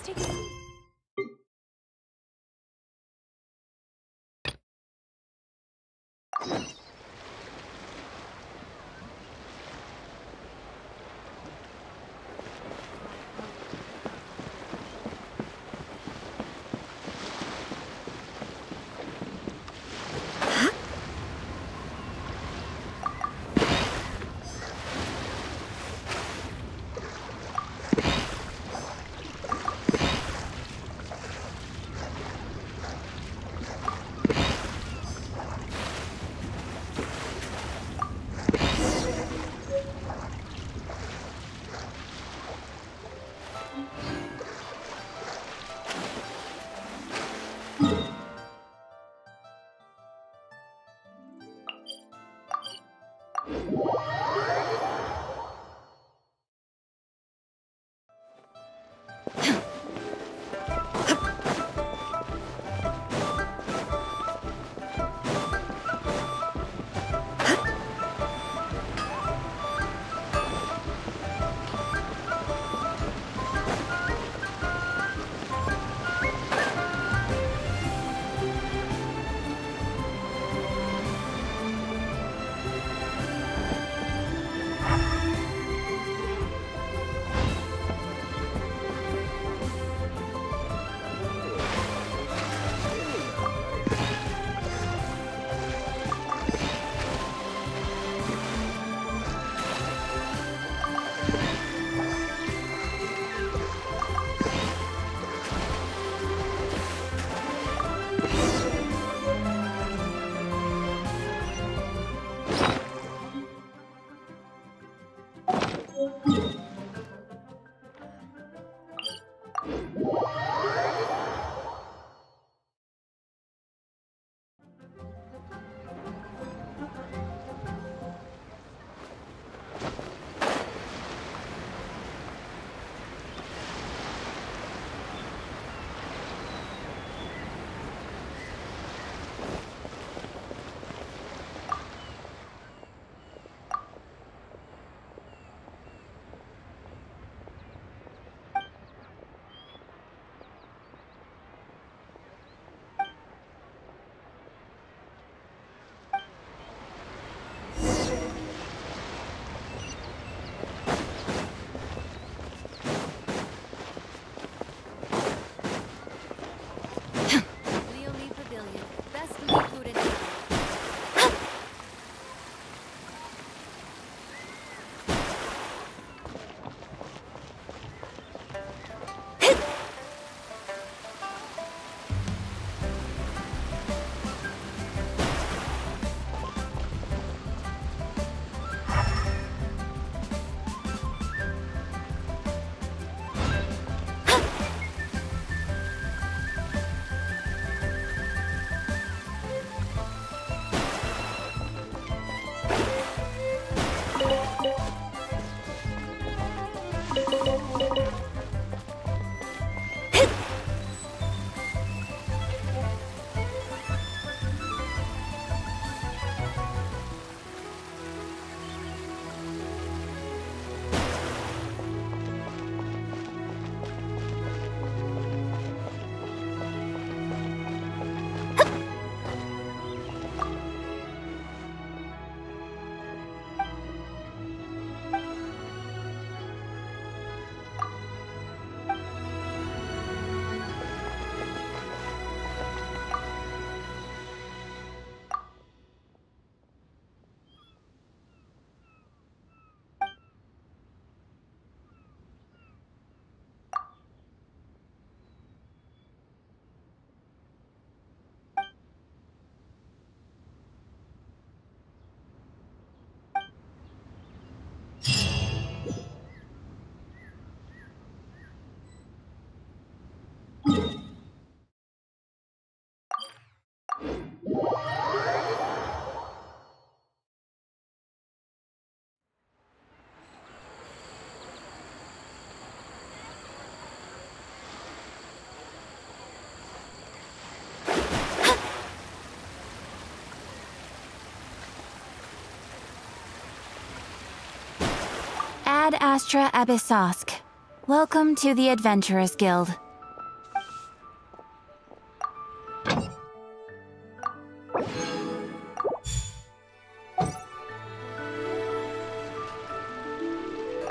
Let's take a seat. Ad Astra Abyssosk. Welcome to the Adventurers Guild.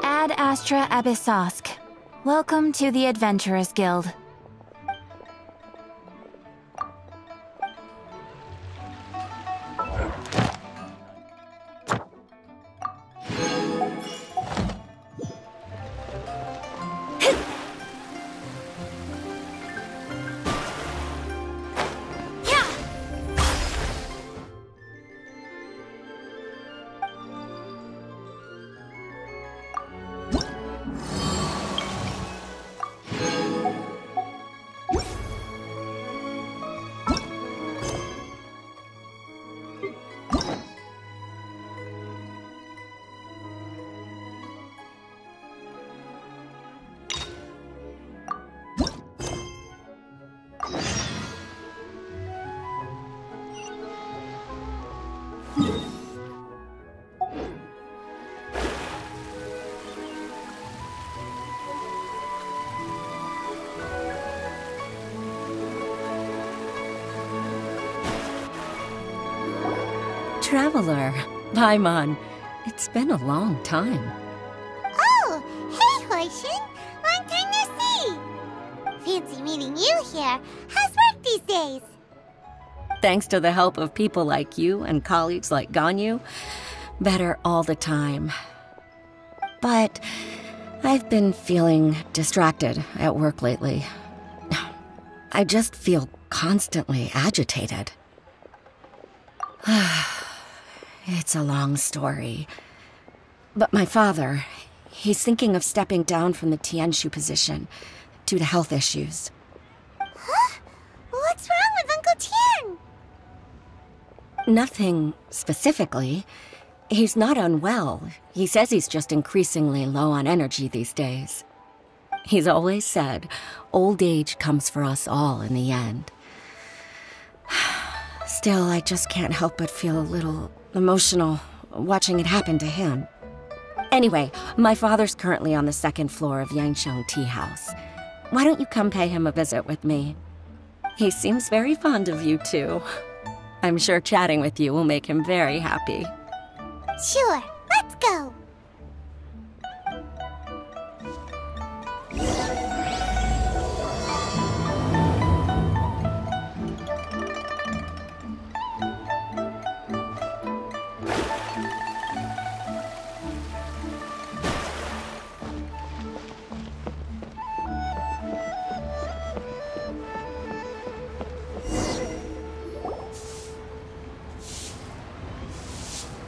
Ad Astra Abyssosk. Welcome to the Adventurers Guild. Traveler, Paimon, it's been a long time. Oh, hey, Hoishin! Long time no see! Fancy meeting you here. How's work these days? Thanks to the help of people like you and colleagues like Ganyu, better all the time. But I've been feeling distracted at work lately. I just feel constantly agitated. It's a long story. But my father, he's thinking of stepping down from the Tianshu position due to health issues. Huh? What's wrong with Uncle Tian? Nothing specifically. He's not unwell. He says he's just increasingly low on energy these days. He's always said, old age comes for us all in the end. Still, I just can't help but feel a little emotional watching it happen to him. Anyway, my father's currently on the second floor of Yangsheng Tea House. Why don't you come pay him a visit with me? He seems very fond of you, too. I'm sure chatting with you will make him very happy. Sure, let's go!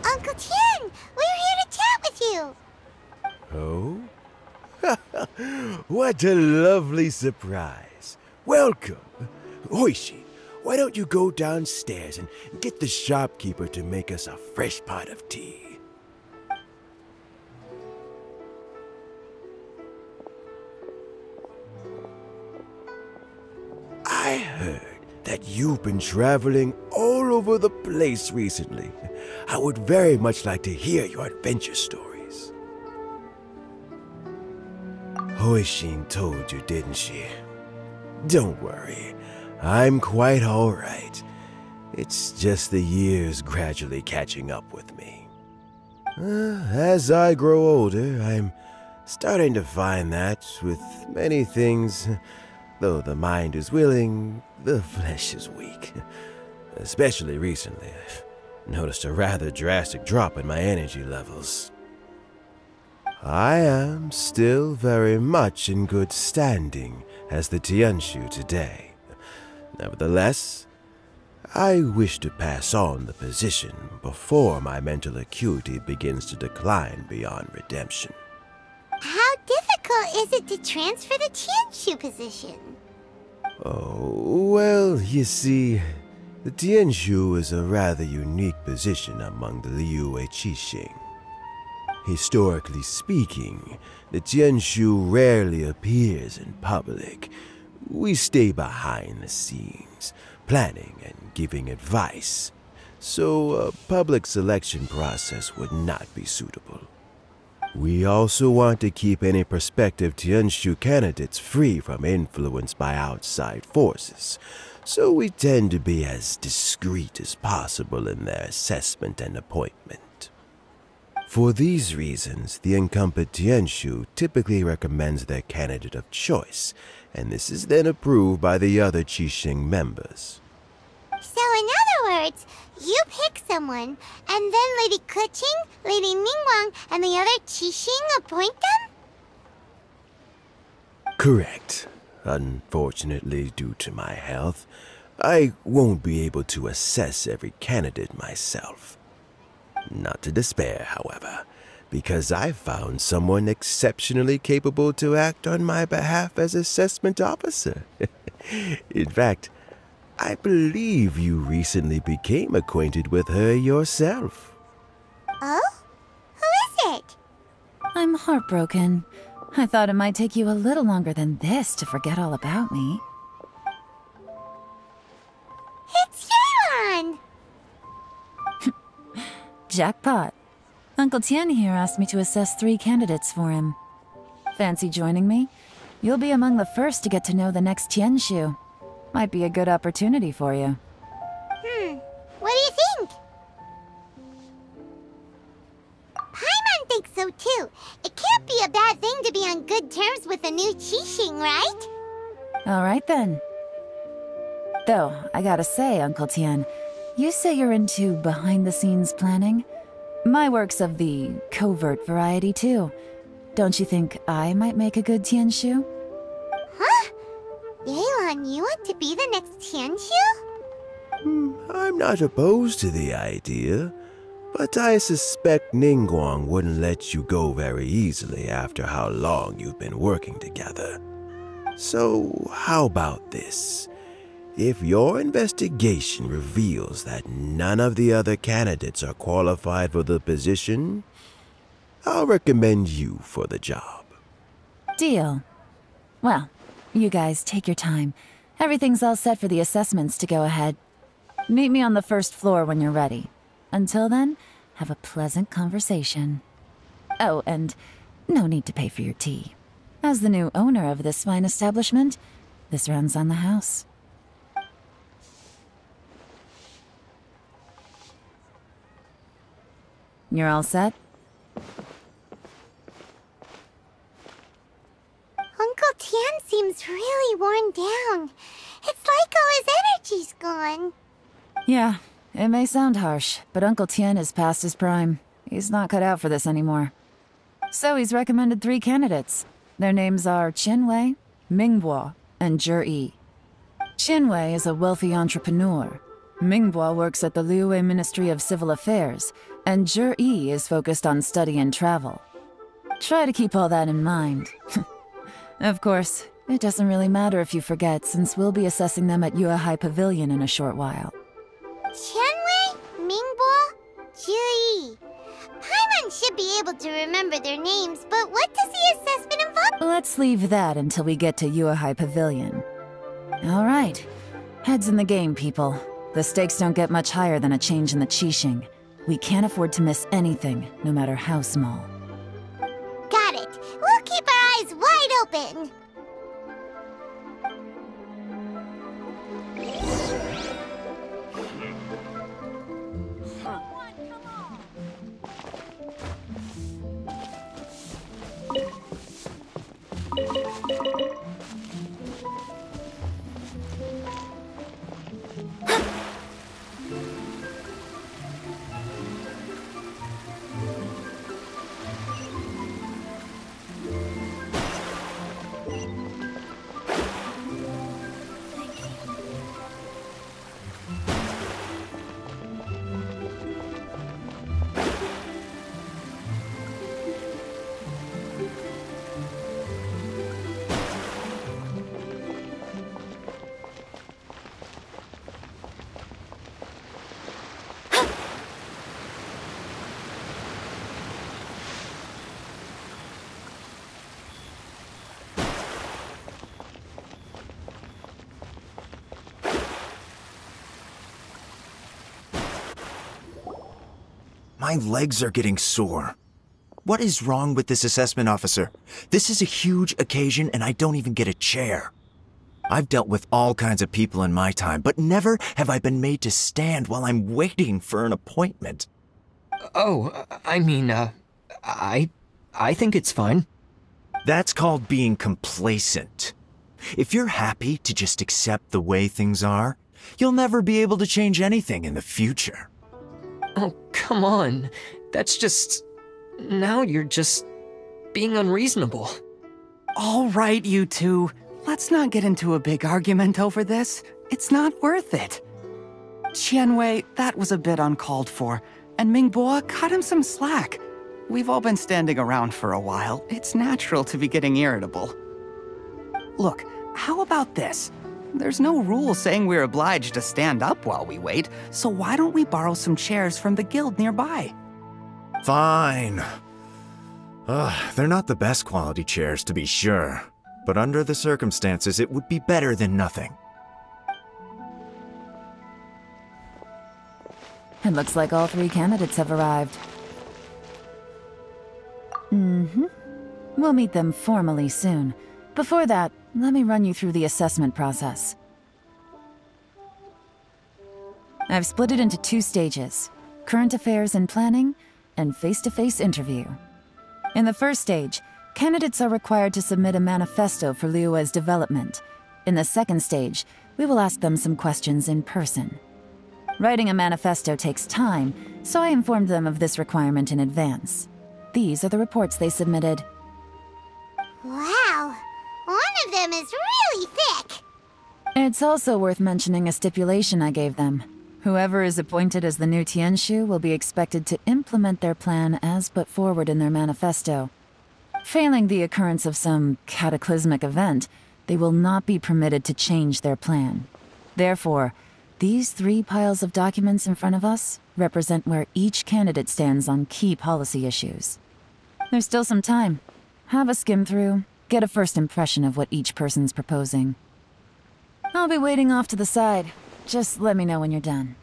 Uncle Tian, we're here to chat with you. Oh? What a lovely surprise. Welcome. Hoishi, why don't you go downstairs and get the shopkeeper to make us a fresh pot of tea? I heard that you've been traveling all over the place recently. I would very much like to hear your adventure stories. Hoishin told you, didn't she? Don't worry, I'm quite all right. It's just the years gradually catching up with me. As I grow older, I'm starting to find that with many things, though the mind is willing, the flesh is weak. Especially recently, I've noticed a rather drastic drop in my energy levels. I am still very much in good standing as the Tianshu today. Nevertheless, I wish to pass on the position before my mental acuity begins to decline beyond redemption. How difficult is it to transfer the Tianshu position? Oh, well, you see, the Tianshu is a rather unique position among the Liyue Qixing. Historically speaking, the Tianshu rarely appears in public. We stay behind the scenes, planning and giving advice, so a public selection process would not be suitable. We also want to keep any prospective Tianshu candidates free from influence by outside forces, so we tend to be as discreet as possible in their assessment and appointment. For these reasons, the incumbent Tianshu typically recommends their candidate of choice, and this is then approved by the other Qixing members. So in other words, you pick someone, and then Lady Keqing, Lady Ningguang, and the other Qixing appoint them? Correct. Unfortunately, due to my health, I won't be able to assess every candidate myself. Not to despair, however, because I found someone exceptionally capable to act on my behalf as assessment officer. In fact, I believe you recently became acquainted with her yourself. Oh? Who is it? I'm heartbroken. I thought it might take you a little longer than this to forget all about me. It's Yelan! Jackpot. Uncle Tian here asked me to assess 3 candidates for him. Fancy joining me? You'll be among the first to get to know the next Tianshu. Might be a good opportunity for you. What do you think? Paimon thinks so too. It can't be a bad thing to be on good terms with a new Qixing, right? Alright then. Though, I gotta say, Uncle Tian, you say you're into behind-the-scenes planning? My work's of the covert variety too. Don't you think I might make a good Tianshu? Huh? Yelan, you want to be the next Tianshu? I'm not opposed to the idea, but I suspect Ningguang wouldn't let you go very easily after how long you've been working together. So, how about this? If your investigation reveals that none of the other candidates are qualified for the position, I'll recommend you for the job. Deal. Well, you guys take your time. Everything's all set for the assessments to go ahead. Meet me on the first floor when you're ready. Until then, have a pleasant conversation. Oh, and no need to pay for your tea. As the new owner of this fine establishment, this runs on the house. You're all set? Uncle Tian seems really worn down. It's like all his energy's gone. Yeah, it may sound harsh, but Uncle Tian is past his prime. He's not cut out for this anymore. So he's recommended 3 candidates. Their names are Qinwei, Mingbo, and Zhi. Qinwei is a wealthy entrepreneur. Mingbo works at the Liyue Ministry of Civil Affairs, and Zhi is focused on study and travel. Try to keep all that in mind. Of course, it doesn't really matter if you forget, since we'll be assessing them at Yuehai Pavilion in a short while. Qianwei, Mingbo, Zhi. Paimon should be able to remember their names, but what does the assessment involve? Let's leave that until we get to Yuehai Pavilion. All right. Heads in the game, people. The stakes don't get much higher than a change in the Qixing. We can't afford to miss anything, no matter how small. Got it. We'll keep our eyes wide open. My legs are getting sore. What is wrong with this assessment officer? This is a huge occasion and I don't even get a chair. I've dealt with all kinds of people in my time, but never have I been made to stand while I'm waiting for an appointment. Oh, I mean, I think it's fine. That's called being complacent. If you're happy to just accept the way things are, you'll never be able to change anything in the future. Oh, come on. That's just... Now you're just being unreasonable. All right, you two. Let's not get into a big argument over this. It's not worth it. Qianwei, that was a bit uncalled for. And Mingbo, cut him some slack. We've all been standing around for a while. It's natural to be getting irritable. Look, how about this? There's no rule saying we're obliged to stand up while we wait, so why don't we borrow some chairs from the guild nearby? Fine. They're not the best quality chairs, to be sure. But under the circumstances, it would be better than nothing. It looks like all 3 candidates have arrived. We'll meet them formally soon. Before that, let me run you through the assessment process. I've split it into 2 stages: current affairs and planning, and face-to-face interview. In the first stage, candidates are required to submit a manifesto for Liyue's development. In the second stage, we will ask them some questions in person. Writing a manifesto takes time, so I informed them of this requirement in advance. These are the reports they submitted. Wow, one of them is really thick. It's also worth mentioning a stipulation I gave them. Whoever is appointed as the new Tianshu will be expected to implement their plan as put forward in their manifesto. Failing the occurrence of some cataclysmic event, they will not be permitted to change their plan. Therefore, these 3 piles of documents in front of us represent where each candidate stands on key policy issues. There's still some time. Have a skim through, get a first impression of what each person's proposing. I'll be waiting off to the side. Just let me know when you're done.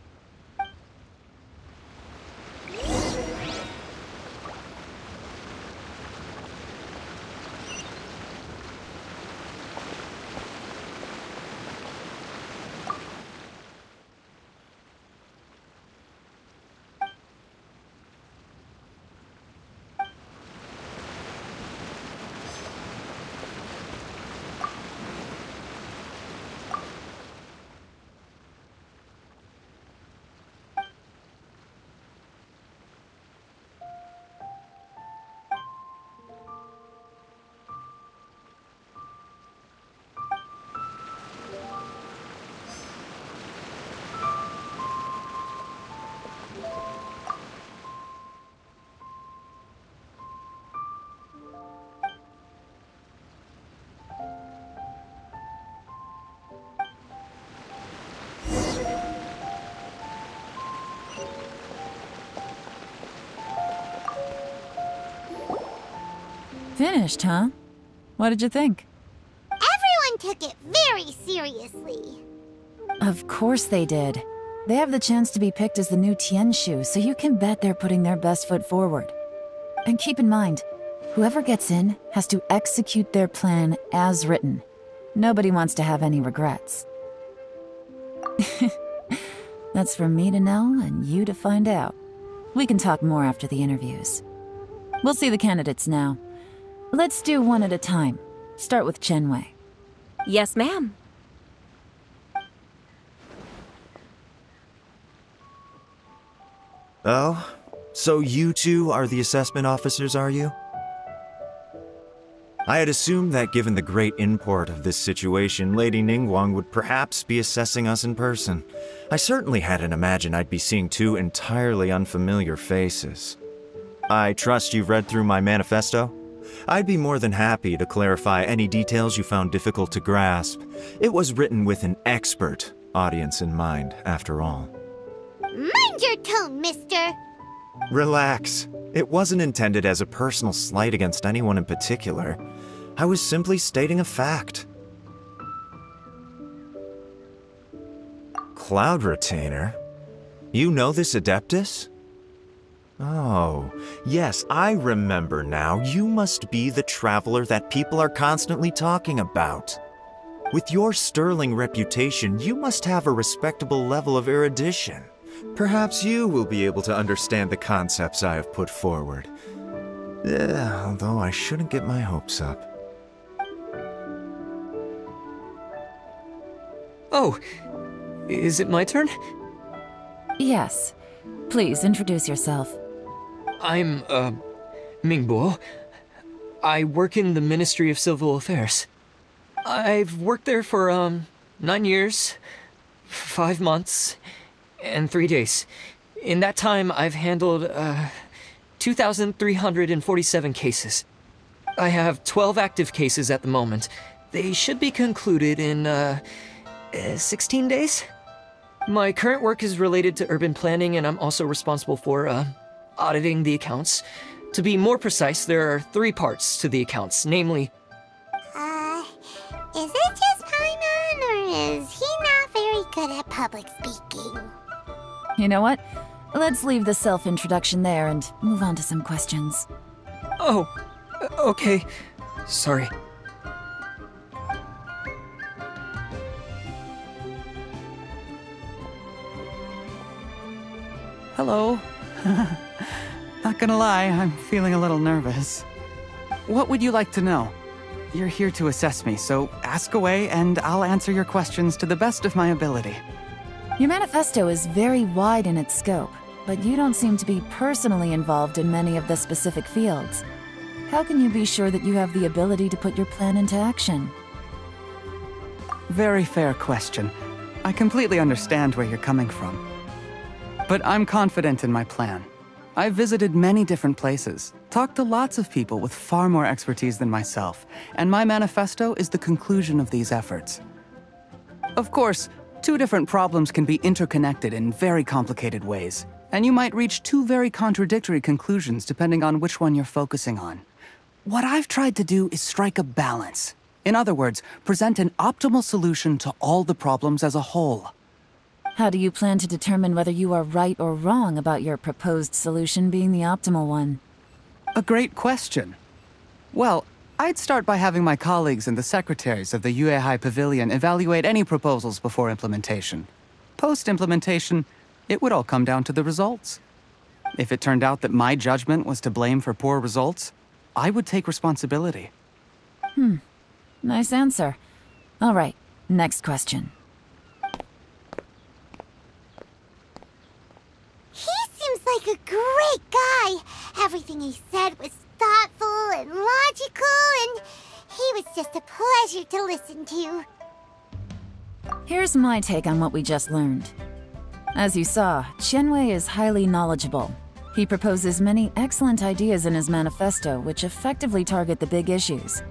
Finished, huh? What did you think? Everyone took it very seriously. Of course they did. They have the chance to be picked as the new Tianshu, so you can bet they're putting their best foot forward. And keep in mind, whoever gets in has to execute their plan as written. Nobody wants to have any regrets. That's for me to know and you to find out. We can talk more after the interviews. We'll see the candidates now. Let's do one at a time. Start with Qianwei. Yes, ma'am. Oh? So you 2 are the assessment officers, are you? I had assumed that given the great import of this situation, Lady Ningguang would perhaps be assessing us in person. I certainly hadn't imagined I'd be seeing 2 entirely unfamiliar faces. I trust you've read through my manifesto? I'd be more than happy to clarify any details you found difficult to grasp. It was written with an expert audience in mind, after all. Mind your tone, mister. Relax. It wasn't intended as a personal slight against anyone in particular. I was simply stating a fact. Cloud Retainer? You know this Adeptus? Oh, yes, I remember now. You must be the traveler that people are constantly talking about. With your sterling reputation, you must have a respectable level of erudition. Perhaps you will be able to understand the concepts I have put forward. Although I shouldn't get my hopes up. Oh, is it my turn? Yes. Please introduce yourself. I'm, Mingbo. I work in the Ministry of Civil Affairs. I've worked there for, 9 years, 5 months, and 3 days. In that time, I've handled, 2,347 cases. I have 12 active cases at the moment. They should be concluded in, 16 days? My current work is related to urban planning, and I'm also responsible for, auditing the accounts. To be more precise, there are 3 parts to the accounts, namely... Is it just Paimon, or is he not very good at public speaking? You know what? Let's leave the self-introduction there and move on to some questions. Oh, okay. Sorry. Hello. Not gonna lie, I'm feeling a little nervous. What would you like to know? You're here to assess me, so ask away and I'll answer your questions to the best of my ability. Your manifesto is very wide in its scope, but you don't seem to be personally involved in many of the specific fields. How can you be sure that you have the ability to put your plan into action? Very fair question. I completely understand where you're coming from. But I'm confident in my plan. I've visited many different places, talked to lots of people with far more expertise than myself, and my manifesto is the conclusion of these efforts. Of course, 2 different problems can be interconnected in very complicated ways, and you might reach 2 very contradictory conclusions depending on which one you're focusing on. What I've tried to do is strike a balance. In other words, present an optimal solution to all the problems as a whole. How do you plan to determine whether you are right or wrong about your proposed solution being the optimal one? A great question. Well, I'd start by having my colleagues and the secretaries of the Yuehai Pavilion evaluate any proposals before implementation. Post-implementation, it would all come down to the results. If it turned out that my judgment was to blame for poor results, I would take responsibility. Nice answer. All right, next question. Like a great guy. Everything he said was thoughtful and logical, and he was just a pleasure to listen to. Here's my take on what we just learned. As you saw, Qianwei is highly knowledgeable. He proposes many excellent ideas in his manifesto which effectively target the big issues.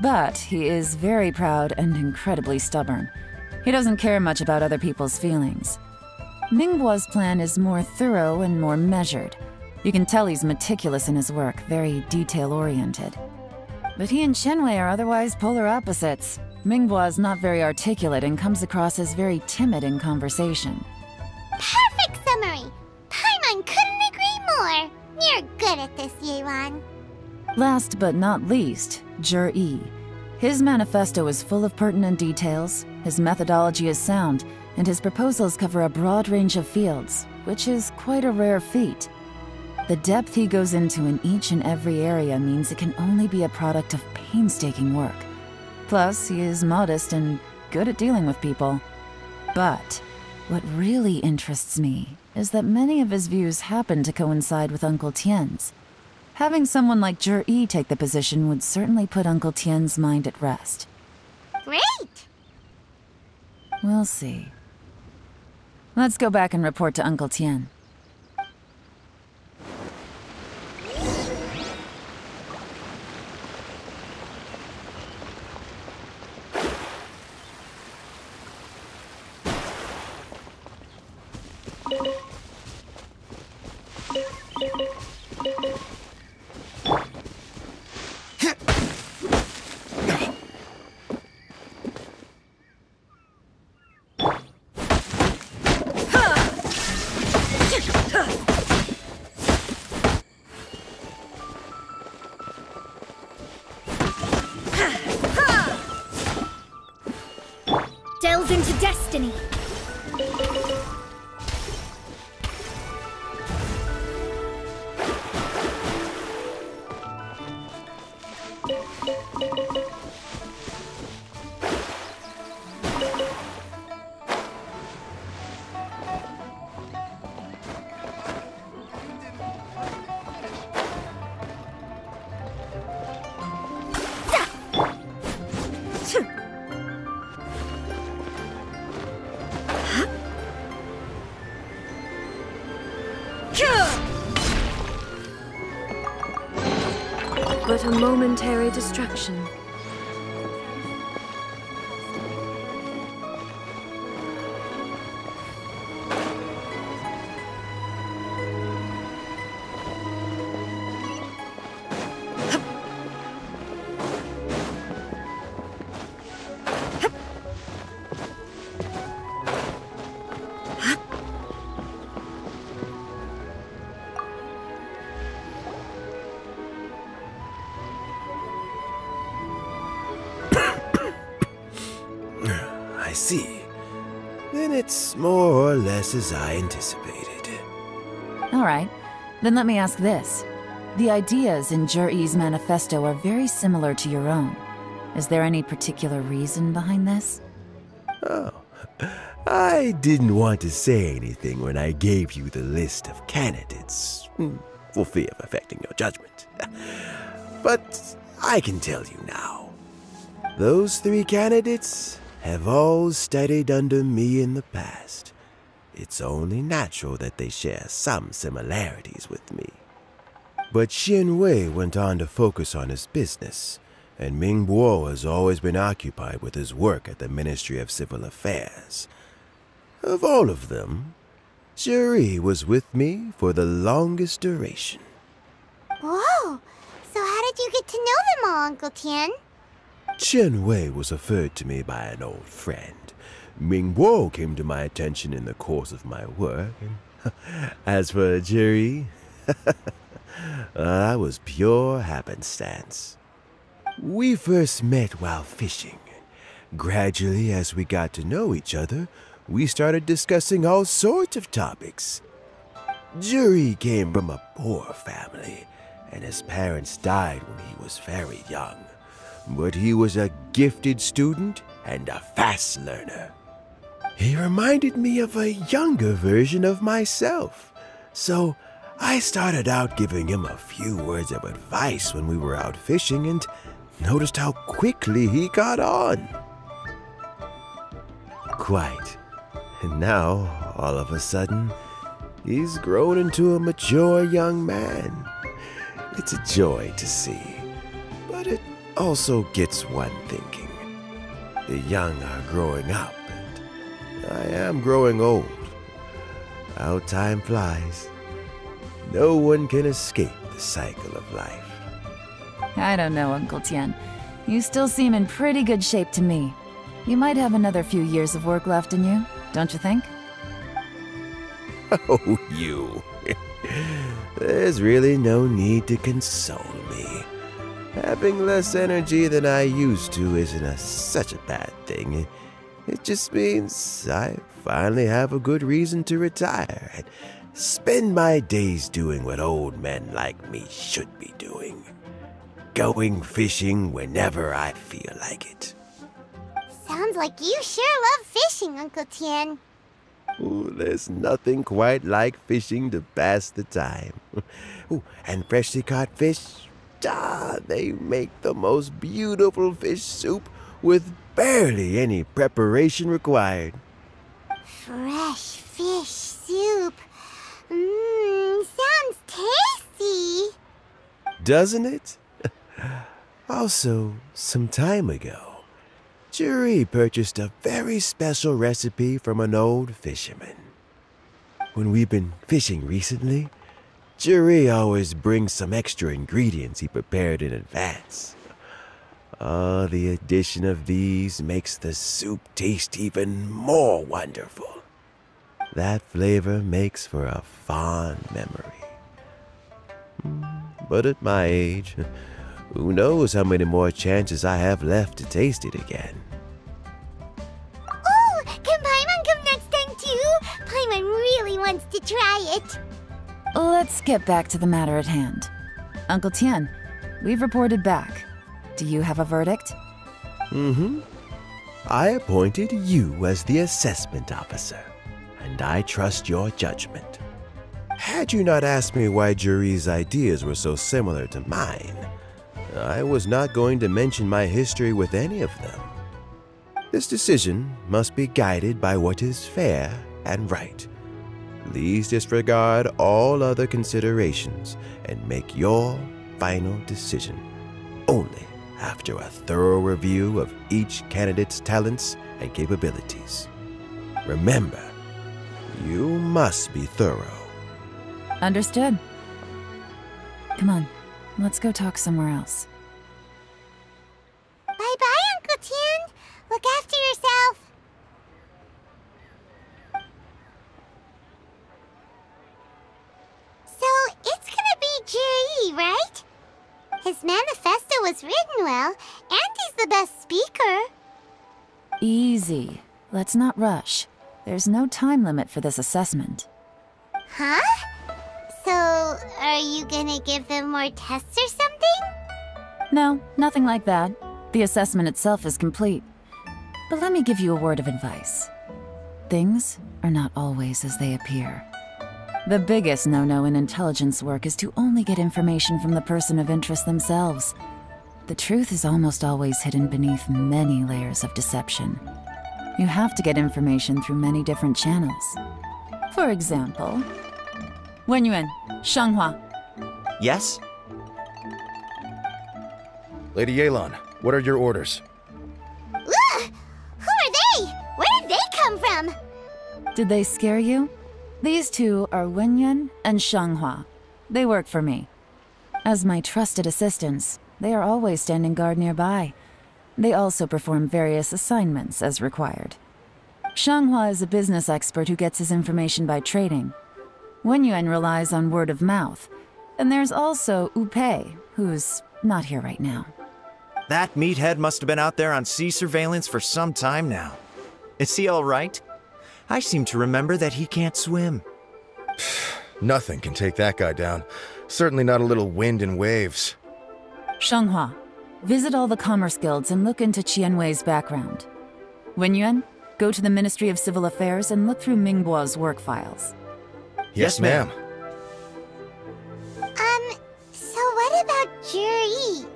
But he is very proud and incredibly stubborn. He doesn't care much about other people's feelings. Mingbo's plan is more thorough and more measured. You can tell he's meticulous in his work, very detail-oriented. But he and Qianwei are otherwise polar opposites. Mingbo is not very articulate and comes across as very timid in conversation. Perfect summary! Paimon couldn't agree more! You're good at this, Yuan. Last but not least, Zhi. His manifesto is full of pertinent details, his methodology is sound, and his proposals cover a broad range of fields, which is quite a rare feat. The depth he goes into in each and every area means it can only be a product of painstaking work. Plus, he is modest and good at dealing with people. But what really interests me is that many of his views happen to coincide with Uncle Tien's. Having someone like Zhi take the position would certainly put Uncle Tien's mind at rest. Great! We'll see. Let's go back and report to Uncle Tien. into destiny. But a momentary distraction. I see. Then it's more or less as I anticipated. All right, then let me ask this. The ideas in Jur-E's manifesto are very similar to your own. Is there any particular reason behind this? Oh, I didn't want to say anything when I gave you the list of candidates, for fear of affecting your judgment. But I can tell you now. Those 3 candidates have all studied under me in the past. It's only natural that they share some similarities with me. But Xin Wei went on to focus on his business, and Ming Bo has always been occupied with his work at the Ministry of Civil Affairs. Of all of them, Juri was with me for the longest duration. Whoa! So how did you get to know them all, Uncle Tian? Chen Wei was referred to me by an old friend. Ming Bo came to my attention in the course of my work, and as for Juri, that was pure happenstance. We first met while fishing. Gradually, as we got to know each other, we started discussing all sorts of topics. Juri came from a poor family, and his parents died when he was very young. But he was a gifted student and a fast learner. He reminded me of a younger version of myself, so I started out giving him a few words of advice when we were out fishing and noticed how quickly he got on. Quite. And now, all of a sudden, he's grown into a mature young man. It's a joy to see, but it also gets one thinking. The young are growing up, and I am growing old. How time flies. No one can escape the cycle of life. I don't know, Uncle Tian. You still seem in pretty good shape to me. You might have another few years of work left in you, don't you think? Oh, you. There's really no need to console me. Having less energy than I used to isn't such a bad thing. It just means I finally have a good reason to retire and spend my days doing what old men like me should be doing. Going fishing whenever I feel like it. Sounds like you sure love fishing, Uncle Tian. Ooh, there's nothing quite like fishing to pass the time. Ooh, and freshly caught fish, they make the most beautiful fish soup with barely any preparation required. Fresh fish soup. Sounds tasty. Doesn't it? Also, some time ago, Juri purchased a very special recipe from an old fisherman. When we've been fishing recently, Juri always brings some extra ingredients he prepared in advance. The addition of these makes the soup taste even more wonderful. That flavor makes for a fond memory. But at my age, who knows how many more chances I have left to taste it again. Ooh, try it. Let's get back to the matter at hand. Uncle Tian, we've reported back. Do you have a verdict? Mm-hmm. I appointed you as the assessment officer, and I trust your judgment. Had you not asked me why Juri's ideas were so similar to mine, I was not going to mention my history with any of them. This decision must be guided by what is fair and right. Please disregard all other considerations and make your final decision only after a thorough review of each candidate's talents and capabilities. Remember, you must be thorough. Understood. Come on, let's go talk somewhere else. Bye-bye, Uncle Tian. Look after yourself. So, it's gonna be Jiri, right? His manifesto was written well, and he's the best speaker. Easy. Let's not rush. There's no time limit for this assessment. Huh? So, are you gonna give them more tests or something? No, nothing like that. The assessment itself is complete. But let me give you a word of advice. Things are not always as they appear. The biggest no-no in intelligence work is to only get information from the person of interest themselves. The truth is almost always hidden beneath many layers of deception. You have to get information through many different channels. For example, Wenyuan, Shanghua. Yes? Lady Yelan, what are your orders? Ugh! Who are they? Where did they come from? Did they scare you? These two are Wenyuan and Shanghua. They work for me. As my trusted assistants, they are always standing guard nearby. They also perform various assignments as required. Shanghua is a business expert who gets his information by trading. Wenyuan relies on word of mouth. And there's also Upei, who's not here right now. That meathead must have been out there on sea surveillance for some time now. Is he all right? I seem to remember that he can't swim. Nothing can take that guy down. Certainly not a little wind and waves. Shanghua, visit all the commerce guilds and look into Qianwei's background. Wenyuan, go to the Ministry of Civil Affairs and look through Mingbo's work files. Yes, ma'am. So what about Jiri?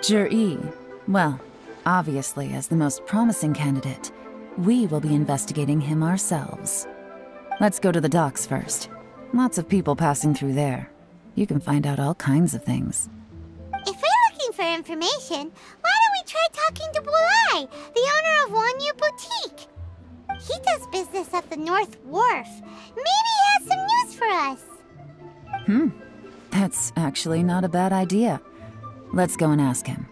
Jiri, well, obviously as the most promising candidate, we will be investigating him ourselves. Let's go to the docks first. Lots of people passing through there. You can find out all kinds of things. If we're looking for information, why don't we try talking to Bulai, the owner of Wanyu Boutique? He does business at the North Wharf. Maybe he has some news for us. That's actually not a bad idea. Let's go and ask him.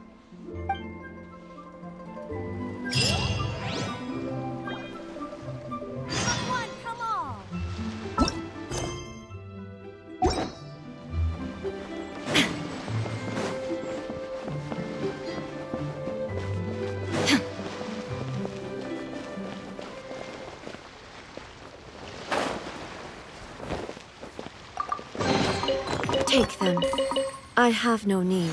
Take them. I have no need.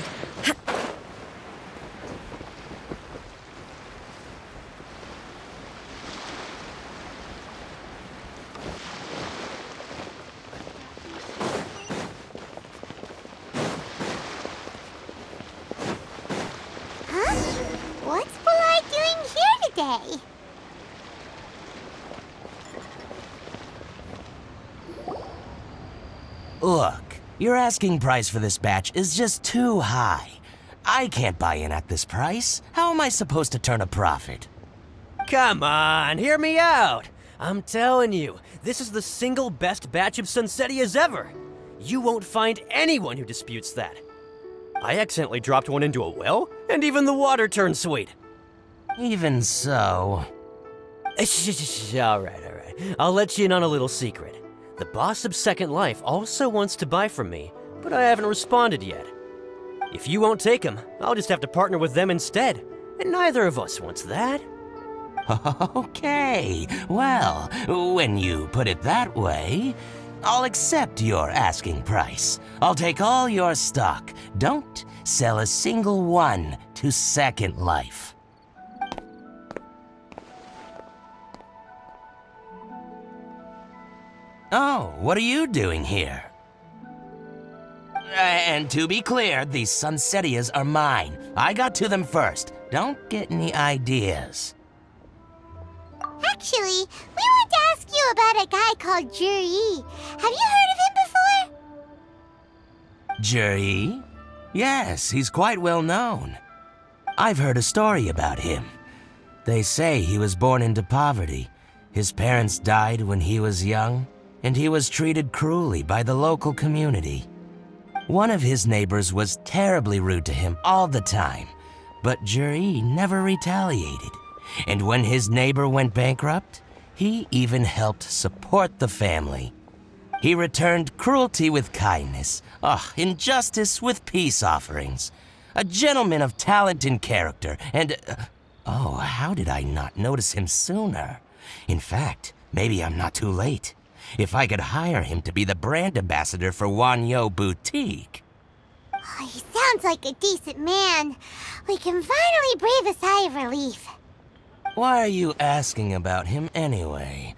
Huh? What's Bulai doing here today? Look, your asking price for this batch is just too high. I can't buy in at this price. How am I supposed to turn a profit? Come on, hear me out. I'm telling you, this is the single best batch of Sunsetias ever. You won't find anyone who disputes that. I accidentally dropped one into a well, and even the water turned sweet. Even so... All right. I'll let you in on a little secret. The boss of Second Life also wants to buy from me, but I haven't responded yet. If you won't take him, I'll just have to partner with them instead, and neither of us wants that. Okay, well, when you put it that way, I'll accept your asking price. I'll take all your stock. Don't sell a single one to Second Life. Oh, what are you doing here? And to be clear, these Sunsetias are mine. I got to them first. Don't get any ideas. Actually, we want to ask you about a guy called Juri. Have you heard of him before? Juri? Yes, he's quite well known. I've heard a story about him. They say he was born into poverty. His parents died when he was young, and he was treated cruelly by the local community. One of his neighbors was terribly rude to him all the time, but Juri never retaliated. And when his neighbor went bankrupt, he even helped support the family. He returned cruelty with kindness, injustice with peace offerings. A gentleman of talent and character, and how did I not notice him sooner? In fact, maybe I'm not too late. If I could hire him to be the brand ambassador for Wanyo Boutique. Oh, he sounds like a decent man. We can finally breathe a sigh of relief. Why are you asking about him anyway?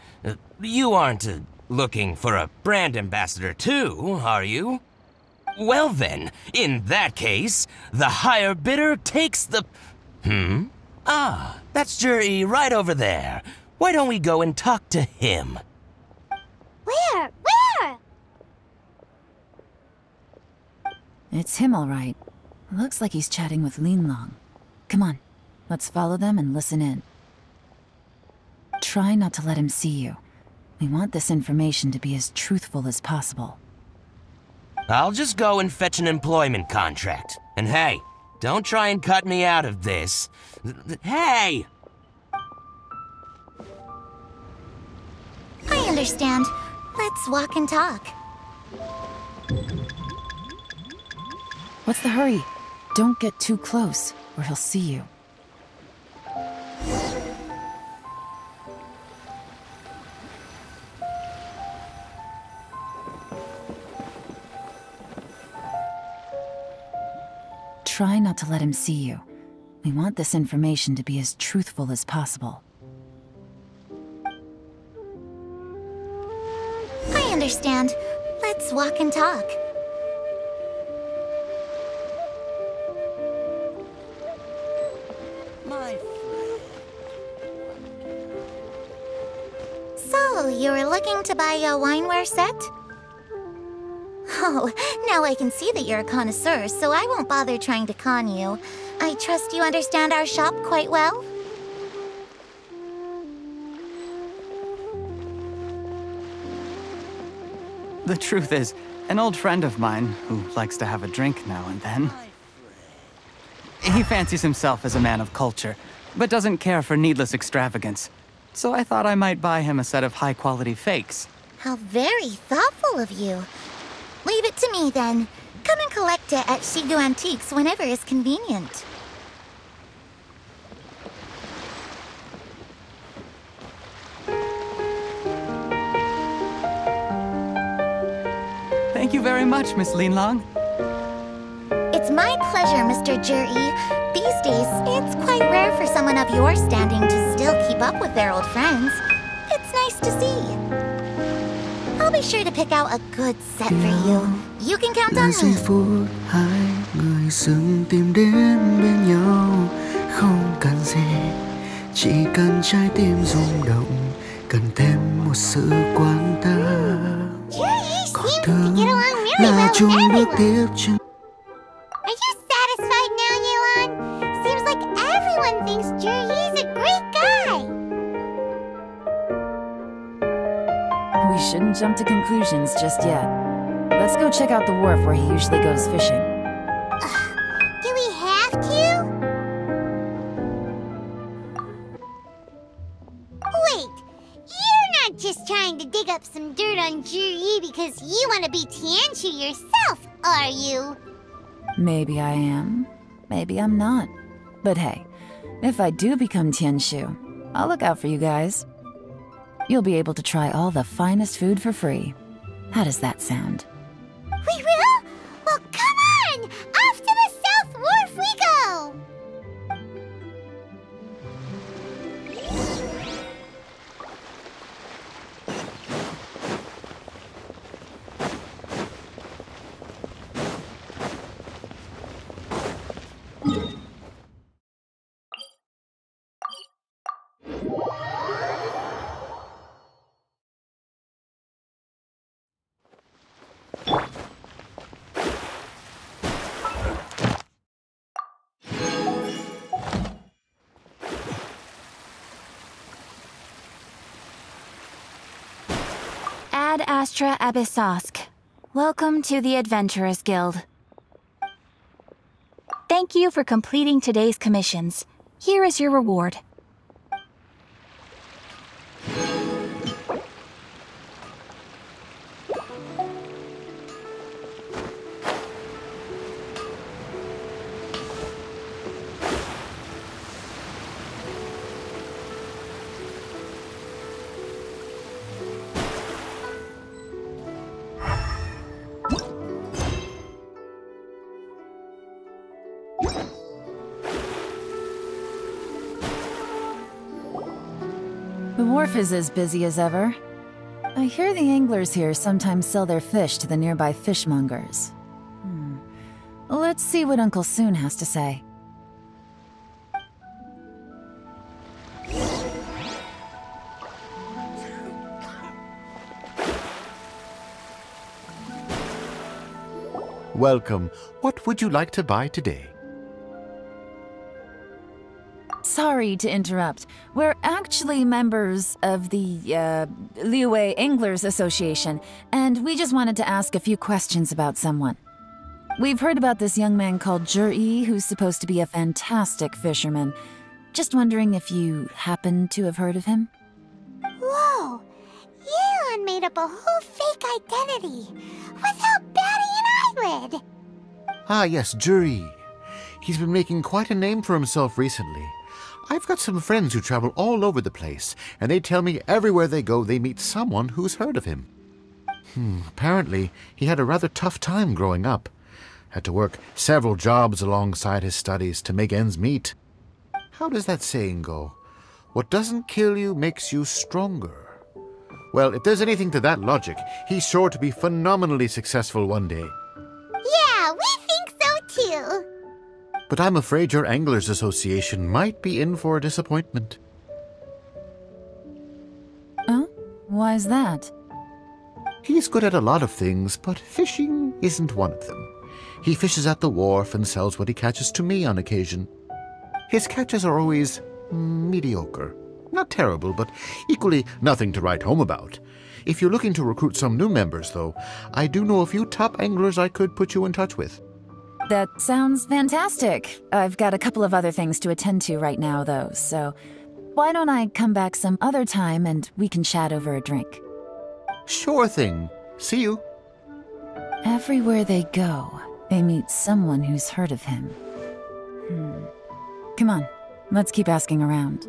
You aren't looking for a brand ambassador too, are you? Well then, in that case, the higher bidder takes the... that's Juri right over there. Why don't we go and talk to him? Where? It's him, all right. Looks like he's chatting with Linlong. Come on, let's follow them and listen in. Try not to let him see you. We want this information to be as truthful as possible. I'll just go and fetch an employment contract. And hey, don't try and cut me out of this. Hey! I understand. Let's walk and talk. What's the hurry? Don't get too close, or he'll see you. Try not to let him see you. We want this information to be as truthful as possible. I understand. Let's walk and talk. So, you were looking to buy a wineware set? Oh, now I can see that you're a connoisseur, so I won't bother trying to con you. I trust you understand our shop quite well? The truth is, an old friend of mine, who likes to have a drink now and then, he fancies himself as a man of culture, but doesn't care for needless extravagance. So I thought I might buy him a set of high-quality fakes. How very thoughtful of you. Leave it to me, then. Come and collect it at Shigu Antiques whenever is convenient. Thank you very much, Miss Linlong. It's my pleasure, Mr. Juri. These days, it's quite rare for someone of your standing to still keep up with their old friends. It's nice to see. I'll be sure to pick out a good set for you. You can count on giây me. phút hai người dừng tìm đến bên nhau, không cần gì, chỉ cần trái tim rung động, cần thêm một sự quan tâm. Còn thương là chung bước tiếp trên. Are you satisfied now, Yuan? Seems like everyone thinks Juri's a great guy. We shouldn't jump to conclusions just yet. Let's go check out the wharf where he usually goes fishing. Do we have to? Wait, you're not just trying to dig up some dirt on Juri because you want to be Tianshu yourself, are you? Maybe I am, maybe I'm not. But hey, if I do become Tianshu, I'll look out for you guys. You'll be able to try all the finest food for free. How does that sound? We will? Well, come on! Off to the South Wharf we go! Ad Astra Abyssosk. Welcome to the Adventurers Guild. Thank you for completing today's commissions. Here is your reward. The wharf is as busy as ever. I hear the anglers here sometimes sell their fish to the nearby fishmongers. Let's see what Uncle Soon has to say. Welcome. What would you like to buy today? Sorry to interrupt. We're actually members of the, Liyue Anglers Association, and we just wanted to ask a few questions about someone. We've heard about this young man called Zhi, who's supposed to be a fantastic fisherman. Just wondering if you happen to have heard of him? Whoa! Yeon made up a whole fake identity without batting an eyelid! Ah, yes, Zhi. He's been making quite a name for himself recently. I've got some friends who travel all over the place, and they tell me everywhere they go they meet someone who's heard of him. Apparently, he had a rather tough time growing up. Had to work several jobs alongside his studies to make ends meet. How does that saying go? What doesn't kill you makes you stronger. Well, if there's anything to that logic, he's sure to be phenomenally successful one day. Yeah, we think so too! But I'm afraid your Anglers Association might be in for a disappointment. Oh? Why's that? He's good at a lot of things, but fishing isn't one of them. He fishes at the wharf and sells what he catches to me on occasion. His catches are always mediocre. Not terrible, but equally nothing to write home about. If you're looking to recruit some new members, though, I do know a few top anglers I could put you in touch with. That sounds fantastic. I've got a couple of other things to attend to right now, though, so why don't I come back some other time and we can chat over a drink? Sure thing. See you. Everywhere they go, they meet someone who's heard of him. Come on, let's keep asking around.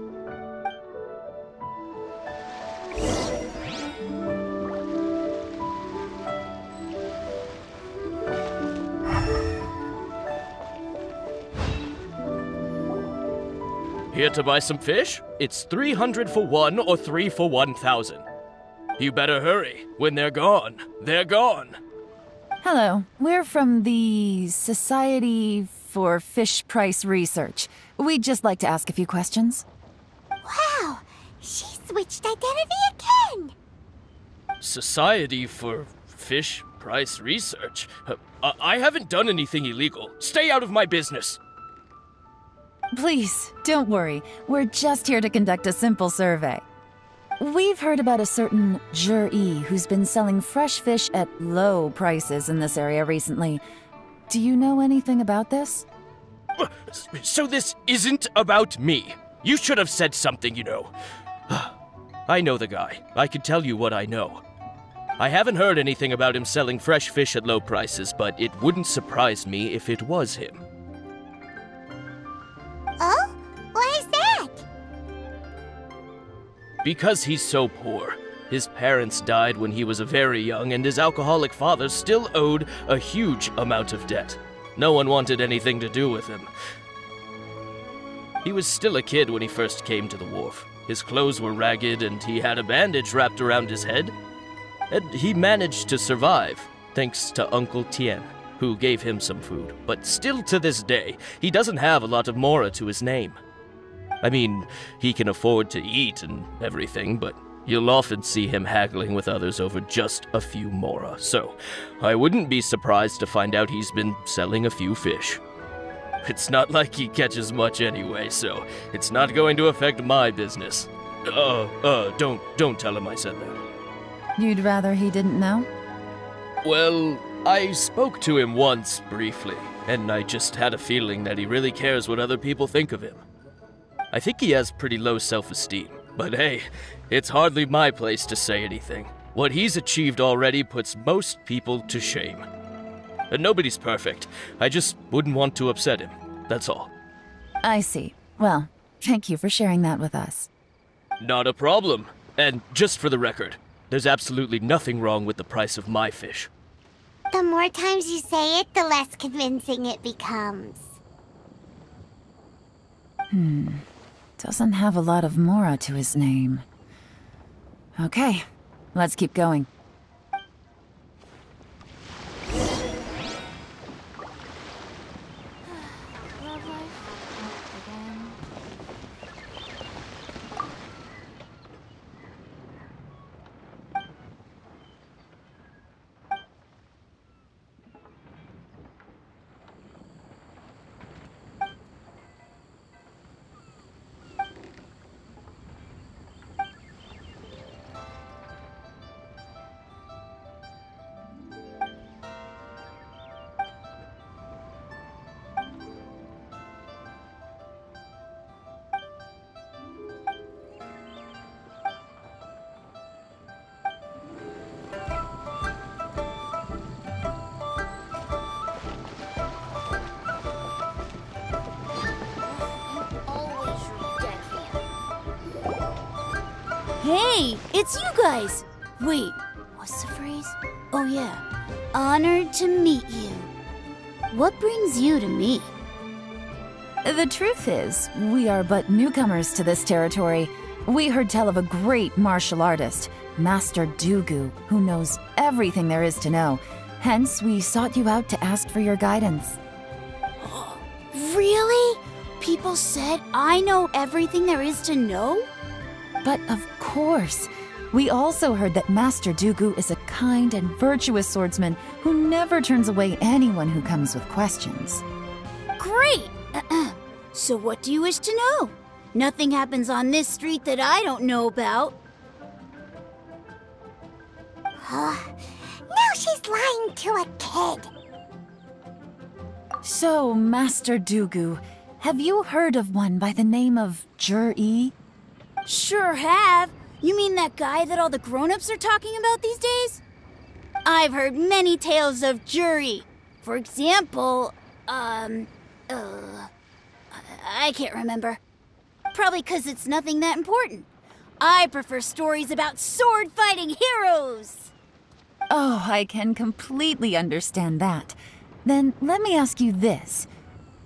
Here to buy some fish? It's 300 for one or 3 for 1,000. You better hurry. When they're gone, they're gone. Hello, we're from the Society for Fish Price Research. We'd just like to ask a few questions. Wow, she switched identity again! Society for Fish Price Research? I haven't done anything illegal. Stay out of my business. Please, don't worry. We're just here to conduct a simple survey. We've heard about a certain Zhi who's been selling fresh fish at low prices in this area recently. Do you know anything about this? So this isn't about me. You should have said something, you know. I know the guy. I can tell you what I know. I haven't heard anything about him selling fresh fish at low prices, but it wouldn't surprise me if it was him. Oh? Why is that? because he's so poor. His parents died when he was very young, and his alcoholic father still owed a huge amount of debt. No one wanted anything to do with him. He was still a kid when he first came to the wharf. His clothes were ragged, and he had a bandage wrapped around his head. And he managed to survive, thanks to Uncle Tien, who gave him some food. But still to this day, he doesn't have a lot of mora to his name. I mean, he can afford to eat and everything, but you'll often see him haggling with others over just a few mora. So, I wouldn't be surprised to find out he's been selling a few fish. It's not like he catches much anyway, so it's not going to affect my business. Don't tell him I said that. You'd rather he didn't know? Well, I spoke to him once, briefly, and I just had a feeling that he really cares what other people think of him. I think he has pretty low self-esteem, but hey, it's hardly my place to say anything. What he's achieved already puts most people to shame. And nobody's perfect. I just wouldn't want to upset him, that's all. I see. Well, thank you for sharing that with us. Not a problem. And just for the record, there's absolutely nothing wrong with the price of my fish. The more times you say it, the less convincing it becomes. Doesn't have a lot of mora to his name. Okay, let's keep going. Hey, it's you guys! Wait, what's the phrase? Oh yeah, honored to meet you. What brings you to me? The truth is, we are but newcomers to this territory. We heard tell of a great martial artist, Master Dugu, who knows everything there is to know. Hence, we sought you out to ask for your guidance. Really? People said I know everything there is to know? But of course. We also heard that Master Dugu is a kind and virtuous swordsman who never turns away anyone who comes with questions. Great! So what do you wish to know? Nothing happens on this street that I don't know about. Now she's lying to a kid. So, Master Dugu, have you heard of one by the name of Jur-E? Sure have. You mean that guy that all the grown-ups are talking about these days? I've heard many tales of Jur-E. For example, I can't remember. Probably 'cause it's nothing that important. I prefer stories about sword-fighting heroes. Oh, I can completely understand that. Then let me ask you this.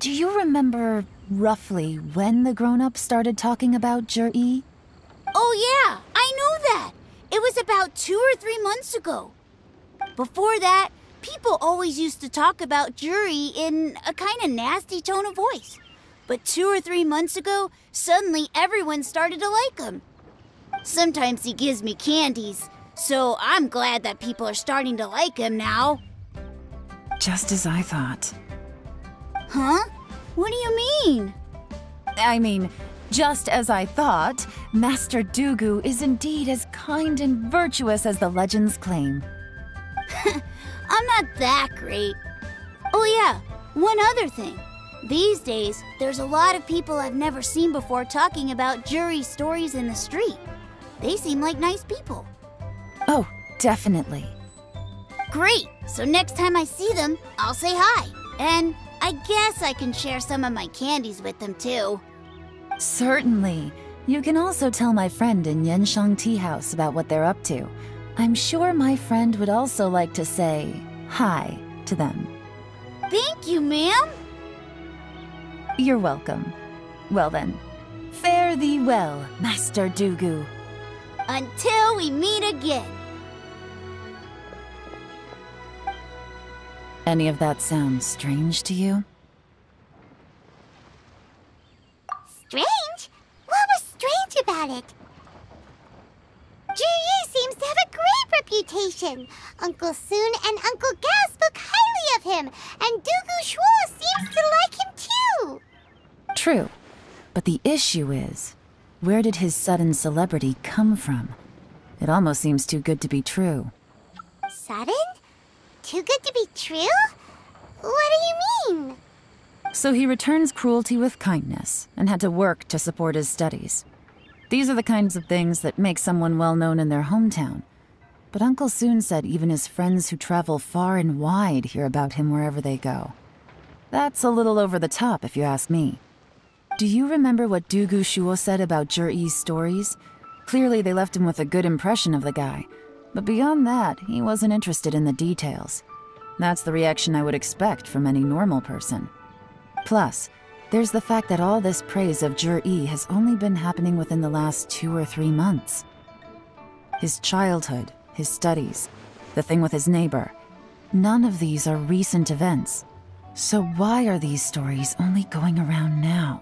Do you remember roughly when the grown-ups started talking about Jur-E? Oh yeah, I know that. It was about 2 or 3 months ago. Before that, people always used to talk about Jur-E in a kind of nasty tone of voice. But 2 or 3 months ago, suddenly everyone started to like him. Sometimes he gives me candies, so I'm glad that people are starting to like him now. Just as I thought. Huh? What do you mean? I mean, just as I thought, Master Dugu is indeed as kind and virtuous as the legends claim. I'm not that great. Oh yeah, one other thing. These days, there's a lot of people I've never seen before talking about Jur-E stories in the street. They seem like nice people. Oh, definitely. Great! So next time I see them, I'll say hi. And I guess I can share some of my candies with them too. Certainly. You can also tell my friend in Yansheng Tea House about what they're up to. I'm sure my friend would also like to say hi to them. Thank you, ma'am. You're welcome. Well then, fare thee well, Master Dugu. Until we meet again. Any of that sound strange to you? Strange? What was strange about it? Juyi seems to have a great reputation. Uncle Soon and Uncle Gao spoke highly of him, and Dugu Shuo seems to like him too. True, but the issue is, where did his sudden celebrity come from? It almost seems too good to be true. Sudden? Too good to be true? What do you mean? So he returns cruelty with kindness, and had to work to support his studies. These are the kinds of things that make someone well known in their hometown. But Uncle Soon said even his friends who travel far and wide hear about him wherever they go. That's a little over the top, if you ask me. Do you remember what Dugu Shuo said about Zhiyi's stories? Clearly they left him with a good impression of the guy. But beyond that, he wasn't interested in the details. That's the reaction I would expect from any normal person. Plus, there's the fact that all this praise of Zhiyi has only been happening within the last 2 or 3 months. His childhood, his studies, the thing with his neighbor, none of these are recent events. So why are these stories only going around now?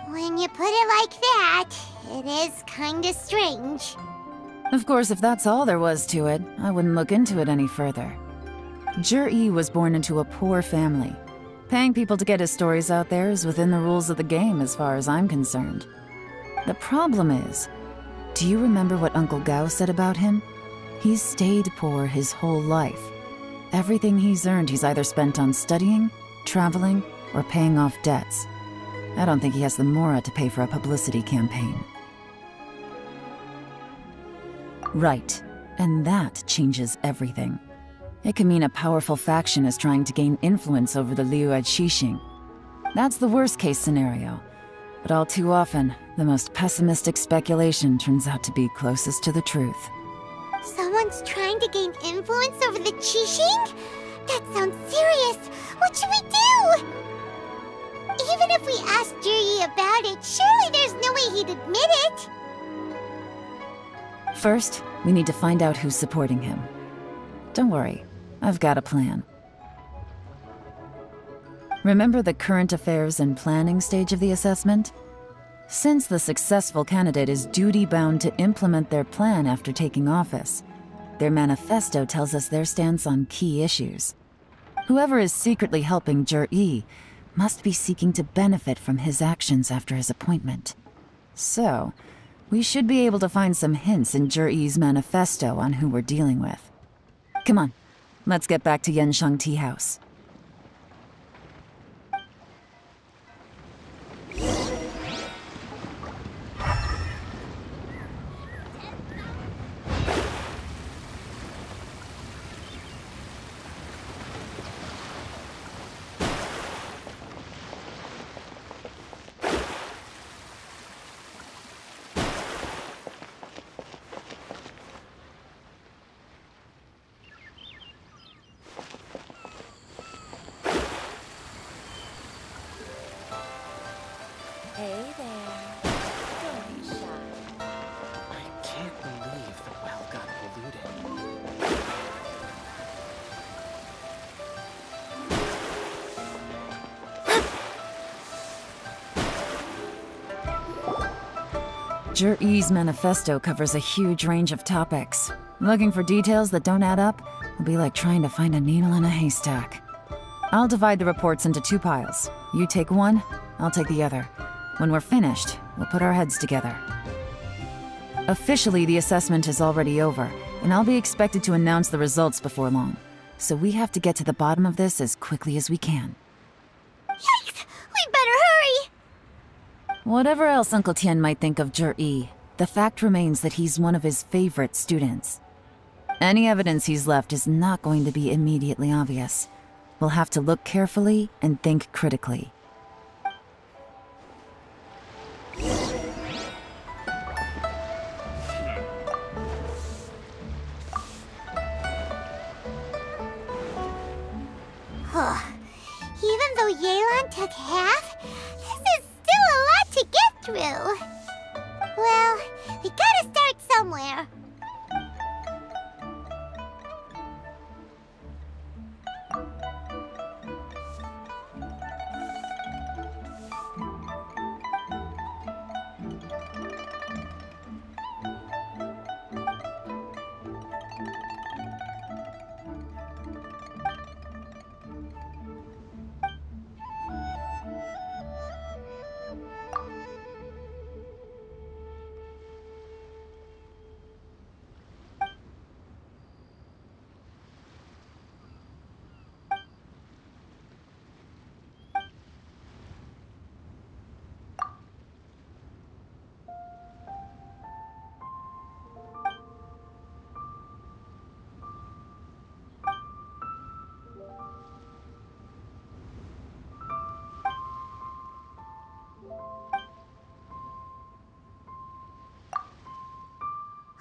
When you put it like that, it is kinda strange. Of course, if that's all there was to it, I wouldn't look into it any further. Zhiyi was born into a poor family. Paying people to get his stories out there is within the rules of the game as far as I'm concerned. The problem is, do you remember what Uncle Gao said about him? He's stayed poor his whole life. Everything he's earned he's either spent on studying, traveling, or paying off debts. I don't think he has the mora to pay for a publicity campaign. Right, and that changes everything. It can mean a powerful faction is trying to gain influence over the Liu Xixing. That's the worst-case scenario. But all too often, the most pessimistic speculation turns out to be closest to the truth. Someone's trying to gain influence over the Qixing? That sounds serious. What should we do? Even if we asked Zhiyi about it, surely there's no way he'd admit it. First, we need to find out who's supporting him. Don't worry, I've got a plan. Remember the current affairs and planning stage of the assessment? Since the successful candidate is duty-bound to implement their plan after taking office, their manifesto tells us their stance on key issues. Whoever is secretly helping Zhiyi must be seeking to benefit from his actions after his appointment. So, we should be able to find some hints in Zhiyi's manifesto on who we're dealing with. Come on, let's get back to Yansheng Tea House. Hey there. Don't be shy. I can't believe the well got polluted. Zhiyi's manifesto covers a huge range of topics. Looking for details that don't add up will be like trying to find a needle in a haystack. I'll divide the reports into 2 piles. You take one, I'll take the other. When we're finished, we'll put our heads together. Officially, the assessment is already over, and I'll be expected to announce the results before long. So we have to get to the bottom of this as quickly as we can. Yikes! We better hurry! Whatever else Uncle Tian might think of Zhiyi, the fact remains that he's one of his favorite students. Any evidence he's left is not going to be immediately obvious. We'll have to look carefully and think critically. Even though Yelan took half, this is still a lot to get through. Well, we gotta start somewhere.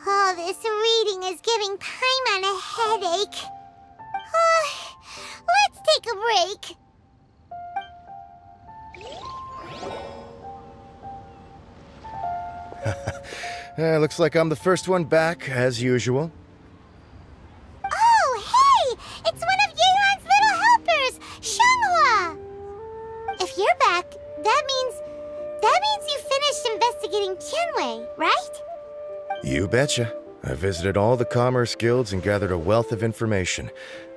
Oh, this reading is giving Paimon a headache. Let's take a break. Looks like I'm the first one back, as usual. Oh, hey! It's one of Yelan's little helpers, Shanghua! If you're back, that means you finished investigating Tianwei, right? You betcha. I visited all the commerce guilds and gathered a wealth of information.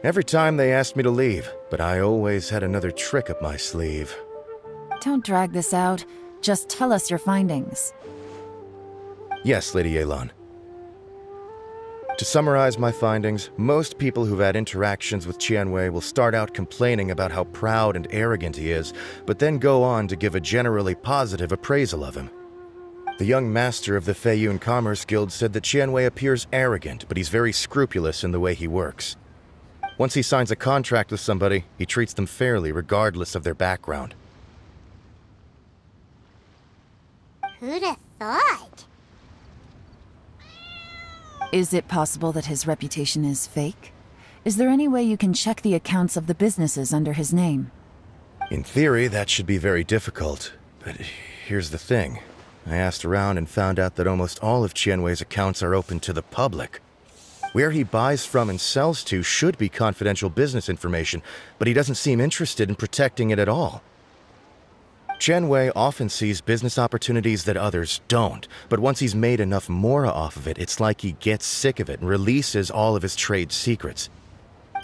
Every time they asked me to leave, but I always had another trick up my sleeve. Don't drag this out. Just tell us your findings. Yes, Lady Yelan. To summarize my findings, most people who've had interactions with Tianwei will start out complaining about how proud and arrogant he is, but then go on to give a generally positive appraisal of him. The young master of the Feiyun Commerce Guild said that Tianwei appears arrogant, but he's very scrupulous in the way he works. Once he signs a contract with somebody, he treats them fairly regardless of their background. Who'd have thought? Is it possible that his reputation is fake? Is there any way you can check the accounts of the businesses under his name? In theory, that should be very difficult, but here's the thing. I asked around and found out that almost all of Tianwei's accounts are open to the public. Where he buys from and sells to should be confidential business information, but he doesn't seem interested in protecting it at all. Tianwei often sees business opportunities that others don't, but once he's made enough mora off of it, it's like he gets sick of it and releases all of his trade secrets.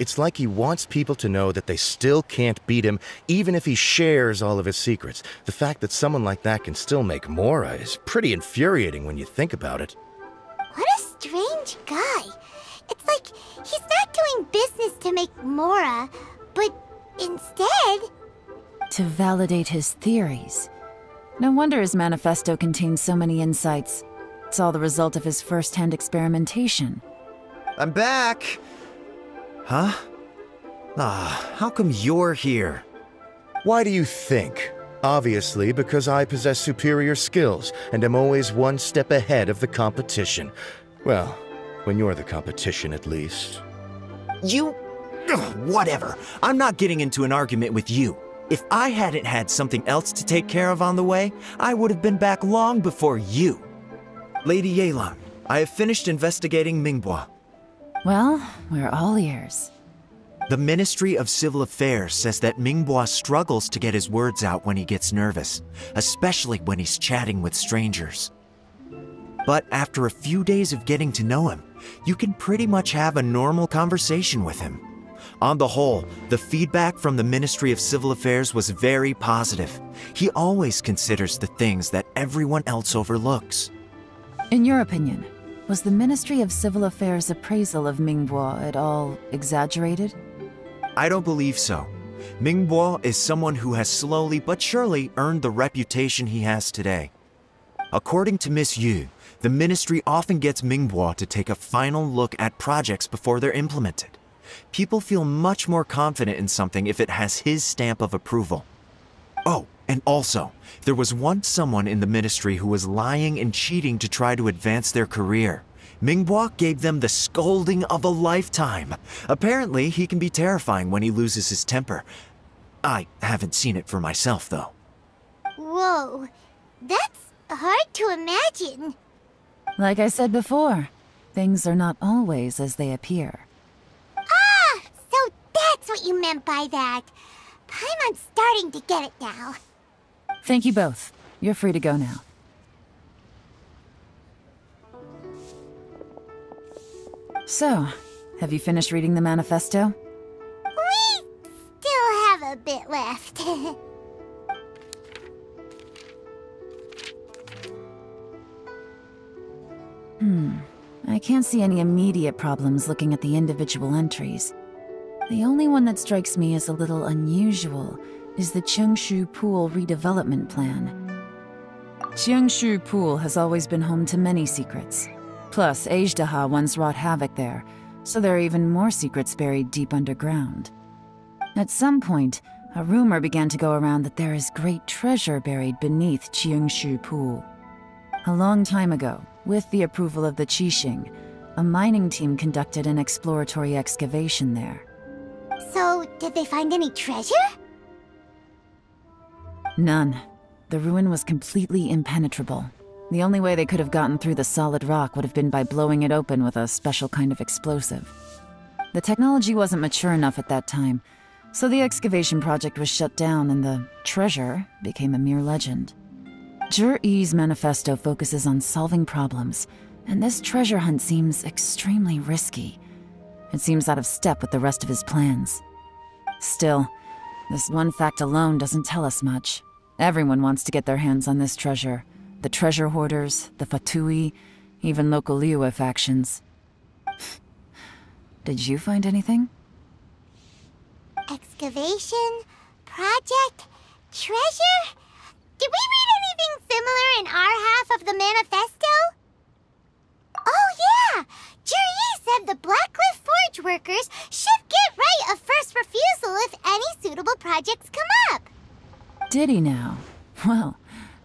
It's like he wants people to know that they still can't beat him, even if he shares all of his secrets. The fact that someone like that can still make mora is pretty infuriating when you think about it. What a strange guy. It's like he's not doing business to make mora, but instead... to validate his theories. No wonder his manifesto contains so many insights. It's all the result of his first-hand experimentation. I'm back! Huh? How come you're here? Why do you think? Obviously, because I possess superior skills and am always one step ahead of the competition. Well, when you're the competition, at least. You... whatever. I'm not getting into an argument with you. If I hadn't had something else to take care of on the way, I would have been back long before you. Lady Yelan, I have finished investigating Mingbo. Well, we're all ears. The Ministry of Civil Affairs says that Mingbo struggles to get his words out when he gets nervous, especially when he's chatting with strangers. But after a few days of getting to know him, you can pretty much have a normal conversation with him. On the whole, the feedback from the Ministry of Civil Affairs was very positive. He always considers the things that everyone else overlooks. In your opinion, was the Ministry of Civil Affairs' appraisal of Mingbo at all exaggerated? I don't believe so. Mingbo is someone who has slowly but surely earned the reputation he has today. According to Miss Yu, the Ministry often gets Mingbo to take a final look at projects before they're implemented. People feel much more confident in something if it has his stamp of approval. Oh, and also, there was once someone in the Ministry who was lying and cheating to try to advance their career. Mingboa gave them the scolding of a lifetime. Apparently, he can be terrifying when he loses his temper. I haven't seen it for myself, though. Whoa, that's hard to imagine. Like I said before, things are not always as they appear. Ah, so that's what you meant by that. Paimon's starting to get it now. Thank you both. You're free to go now. So, have you finished reading the manifesto? We still have a bit left. I can't see any immediate problems looking at the individual entries. The only one that strikes me as a little unusual is the Cheongshu Pool redevelopment plan. Cheongshu Pool has always been home to many secrets. Plus, Ajdaha once wrought havoc there, so there are even more secrets buried deep underground. At some point, a rumor began to go around that there is great treasure buried beneath Cheongshu Pool. A long time ago, with the approval of the Qixing, a mining team conducted an exploratory excavation there. So, did they find any treasure? None. The ruin was completely impenetrable. The only way they could have gotten through the solid rock would have been by blowing it open with a special kind of explosive. The technology wasn't mature enough at that time, so the excavation project was shut down and the treasure became a mere legend. Zhi-Yi's manifesto focuses on solving problems, and this treasure hunt seems extremely risky. It seems out of step with the rest of his plans. Still, this one fact alone doesn't tell us much. Everyone wants to get their hands on this treasure. The treasure hoarders, the Fatui, even local Liyue factions. Did you find anything? Excavation? Project? Treasure? Did we read anything similar in our half of the manifesto? Oh yeah! Zhi-Yi said the Blackcliff Forge workers should get right of first refusal if any suitable projects come up. Did he now? Well,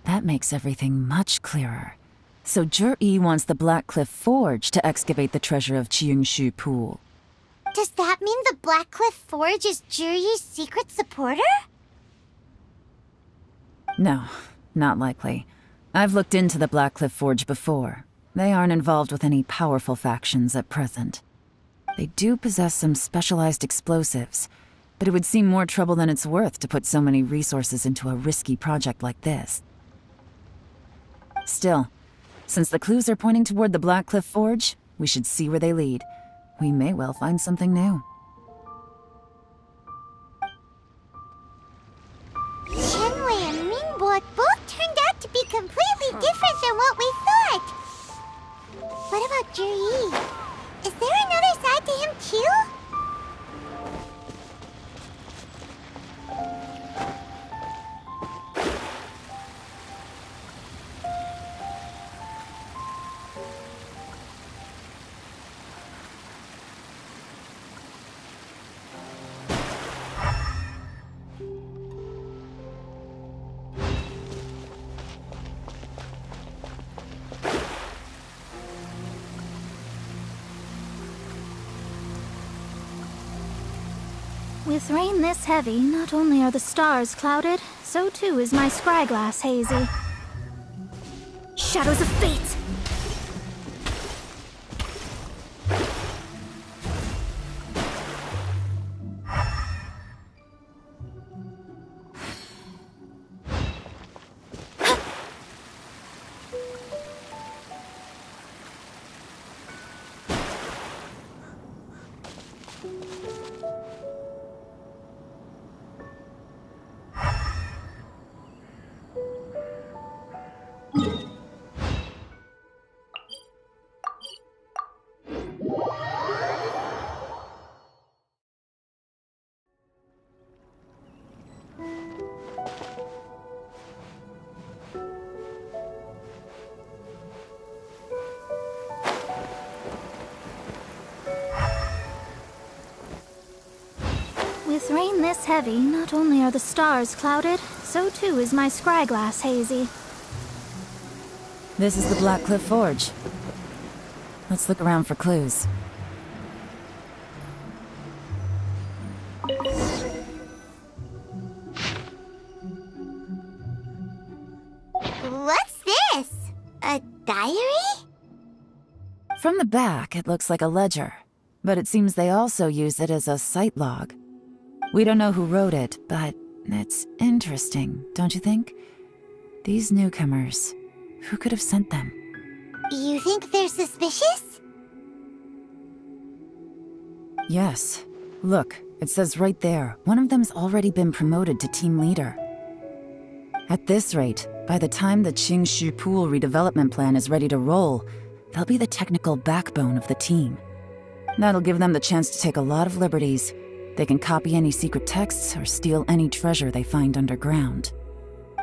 that makes everything much clearer. So Zhi-Yi wants the Blackcliff Forge to excavate the treasure of Cheongshu Pool. Does that mean the Blackcliff Forge is Zhi-Yi's secret supporter? No, not likely. I've looked into the Blackcliff Forge before. They aren't involved with any powerful factions at present. They do possess some specialized explosives, but it would seem more trouble than it's worth to put so many resources into a risky project like this. Still, since the clues are pointing toward the Blackcliff Forge, we should see where they lead. We may well find something new. Qianwei and Mingbo both turned out to be completely different than what we thought. What about Zhi-Yi? Is there another side to him too? With rain this heavy, not only are the stars clouded, so too is my scryglass hazy. Shadows of fate! With rain this heavy, not only are the stars clouded, so too is my scryglass hazy. This is the Blackcliff Forge. Let's look around for clues. What's this? A diary? From the back, it looks like a ledger, but it seems they also use it as a site log. We don't know who wrote it, but it's interesting, don't you think? These newcomers, who could have sent them? You think they're suspicious? Yes. Look, it says right there, one of them's already been promoted to team leader. At this rate, by the time the Qingshu Pool redevelopment plan is ready to roll, they'll be the technical backbone of the team. That'll give them the chance to take a lot of liberties. They can copy any secret texts or steal any treasure they find underground.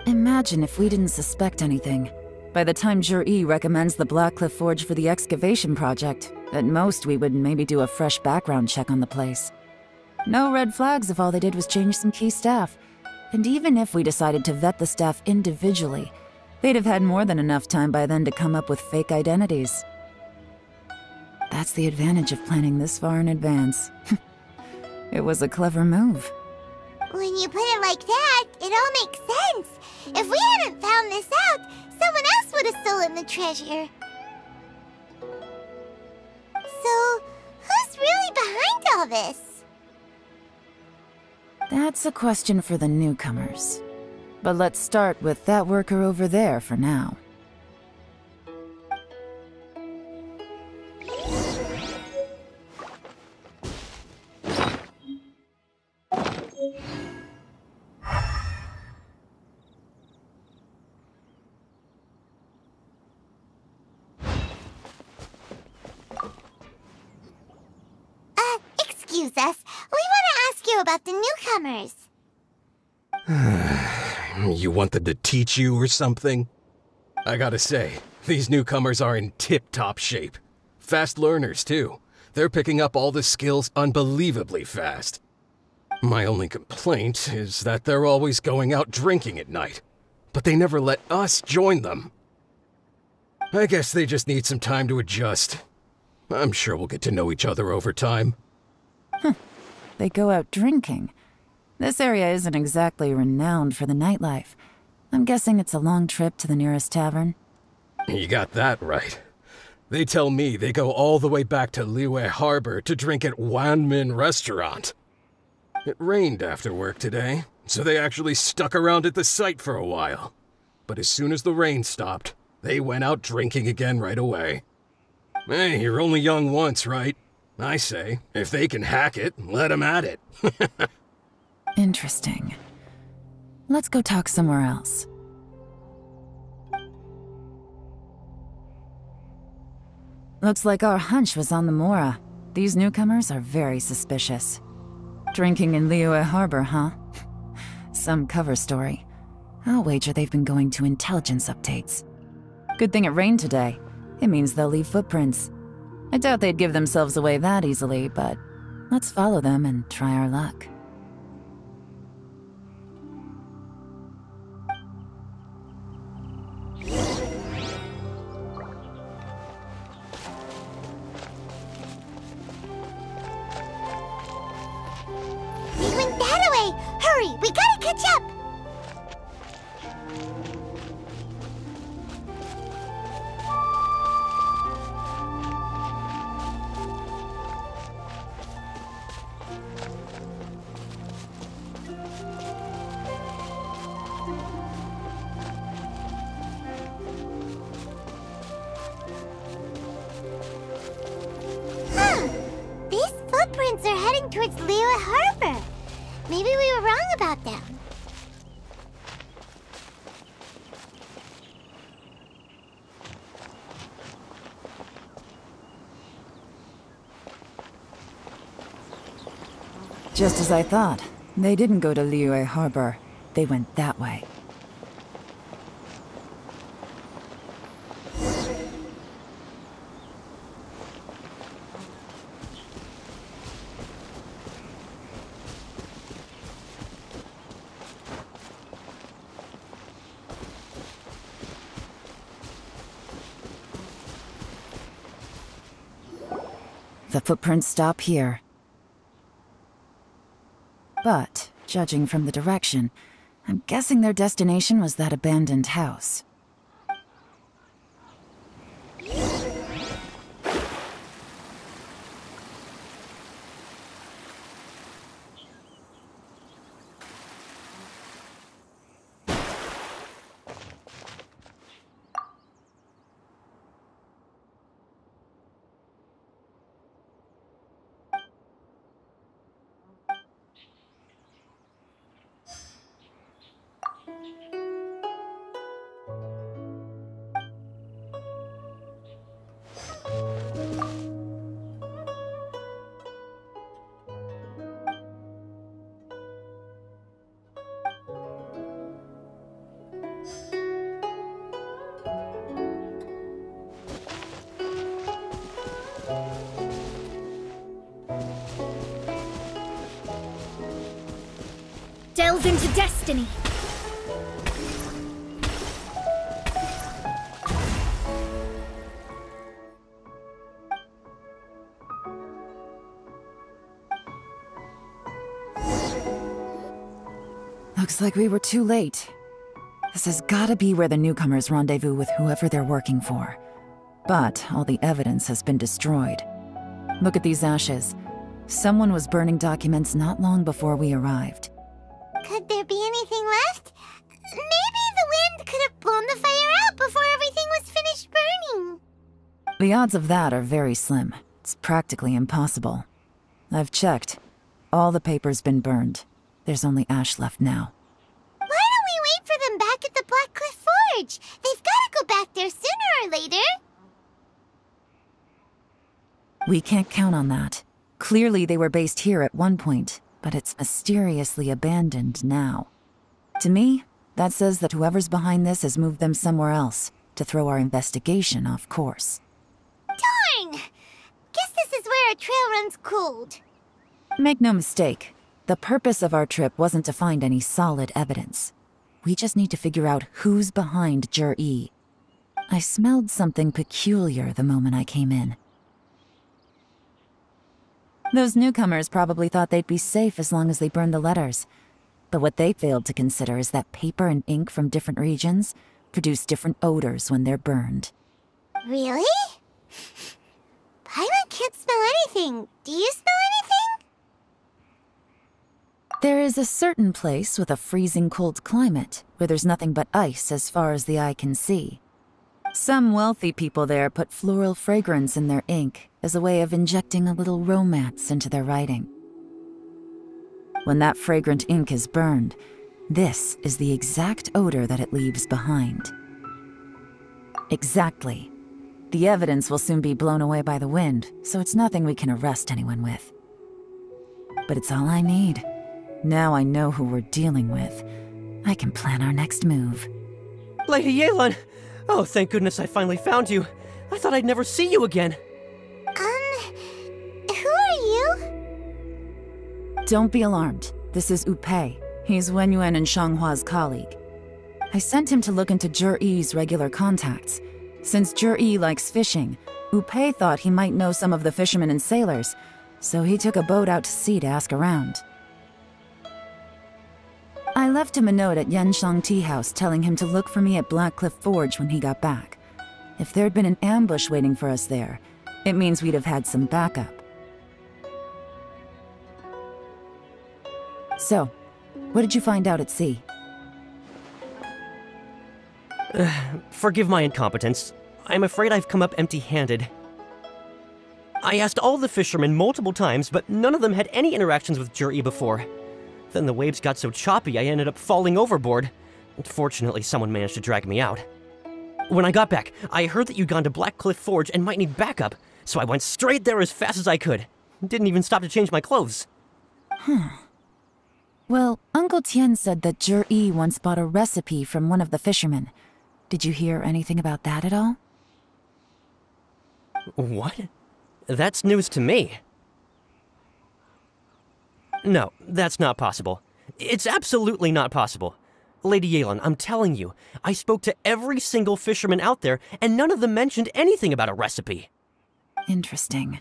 Imagine if we didn't suspect anything. By the time Jur-E recommends the Blackcliff Forge for the excavation project, at most we would maybe do a fresh background check on the place. No red flags if all they did was change some key staff. And even if we decided to vet the staff individually, they'd have had more than enough time by then to come up with fake identities. That's the advantage of planning this far in advance. It was a clever move. When you put it like that, it all makes sense. If we hadn't found this out, someone else would have stolen the treasure. So, who's really behind all this? That's a question for the newcomers. But let's start with that worker over there for now. Excuse us. We want to ask you about the newcomers. You want them to teach you or something? I gotta say, these newcomers are in tip-top shape. Fast learners, too. They're picking up all the skills unbelievably fast. My only complaint is that they're always going out drinking at night, but they never let us join them. I guess they just need some time to adjust. I'm sure we'll get to know each other over time. They go out drinking. This area isn't exactly renowned for the nightlife. I'm guessing it's a long trip to the nearest tavern. You got that right. They tell me they go all the way back to Liyue Harbor to drink at Wanmin Restaurant. It rained after work today, so they actually stuck around at the site for a while. But as soon as the rain stopped, they went out drinking again right away. Hey, you're only young once, right? I say, if they can hack it, let them at it. Interesting. Let's go talk somewhere else. Looks like our hunch was on the Mora. These newcomers are very suspicious. Drinking in Liyue Harbor, huh? Some cover story. I'll wager they've been going to intelligence updates. Good thing it rained today. It means they'll leave footprints. I doubt they'd give themselves away that easily, but let's follow them and try our luck. They went that way! Hurry, we gotta catch up! These footprints are heading towards Liyue Harbor. Maybe we were wrong about them. Just as I thought. They didn't go to Liyue Harbor. They went that way. The footprints stop here. But, judging from the direction, I'm guessing their destination was that abandoned house. Delve into destiny. Looks like we were too late. This has gotta be where the newcomers rendezvous with whoever they're working for. But all the evidence has been destroyed. Look at these ashes. Someone was burning documents not long before we arrived. Could there be anything left? Maybe the wind could have blown the fire out before everything was finished burning. The odds of that are very slim. It's practically impossible. I've checked. All the paper's been burned. There's only ash left now. Why don't we wait for them back at the Black Cliff Forge? They've got to go back there sooner or later. We can't count on that. Clearly they were based here at one point, but it's mysteriously abandoned now. To me, that says that whoever's behind this has moved them somewhere else to throw our investigation off course. Darn! Guess this is where our trail runs cold. Make no mistake, the purpose of our trip wasn't to find any solid evidence. We just need to figure out who's behind Jur-E. I smelled something peculiar the moment I came in. Those newcomers probably thought they'd be safe as long as they burned the letters. But what they failed to consider is that paper and ink from different regions produce different odors when they're burned. Really? Paimon can't smell anything. Do you smell anything? There is a certain place with a freezing cold climate where there's nothing but ice as far as the eye can see. Some wealthy people there put floral fragrance in their ink as a way of injecting a little romance into their writing. When that fragrant ink is burned, this is the exact odor that it leaves behind. Exactly. The evidence will soon be blown away by the wind, so it's nothing we can arrest anyone with. But it's all I need. Now I know who we're dealing with. I can plan our next move. Lady Yelan! Oh, thank goodness I finally found you. I thought I'd never see you again. Who are you? Don't be alarmed. This is Upei. He's Wenyuan and Shanghua's colleague. I sent him to look into Jur-E's regular contacts. Since Jur-E likes fishing, Upei thought he might know some of the fishermen and sailors, so he took a boat out to sea to ask around. I left him a note at Yanshang Tea House telling him to look for me at Black Cliff Forge when he got back. If there'd been an ambush waiting for us there, it means we'd have had some backup. So, what did you find out at sea? Forgive my incompetence. I'm afraid I've come up empty-handed. I asked all the fishermen multiple times, but none of them had any interactions with Jur-E before. Then the waves got so choppy I ended up falling overboard. Fortunately, someone managed to drag me out. When I got back, I heard that you'd gone to Black Cliff Forge and might need backup, so I went straight there as fast as I could. Didn't even stop to change my clothes. Well, Uncle Tien said that Jur-E once bought a recipe from one of the fishermen. Did you hear anything about that at all? What? That's news to me. No, that's not possible. It's absolutely not possible. Lady Yelan, I'm telling you, I spoke to every single fisherman out there, and none of them mentioned anything about a recipe. Interesting.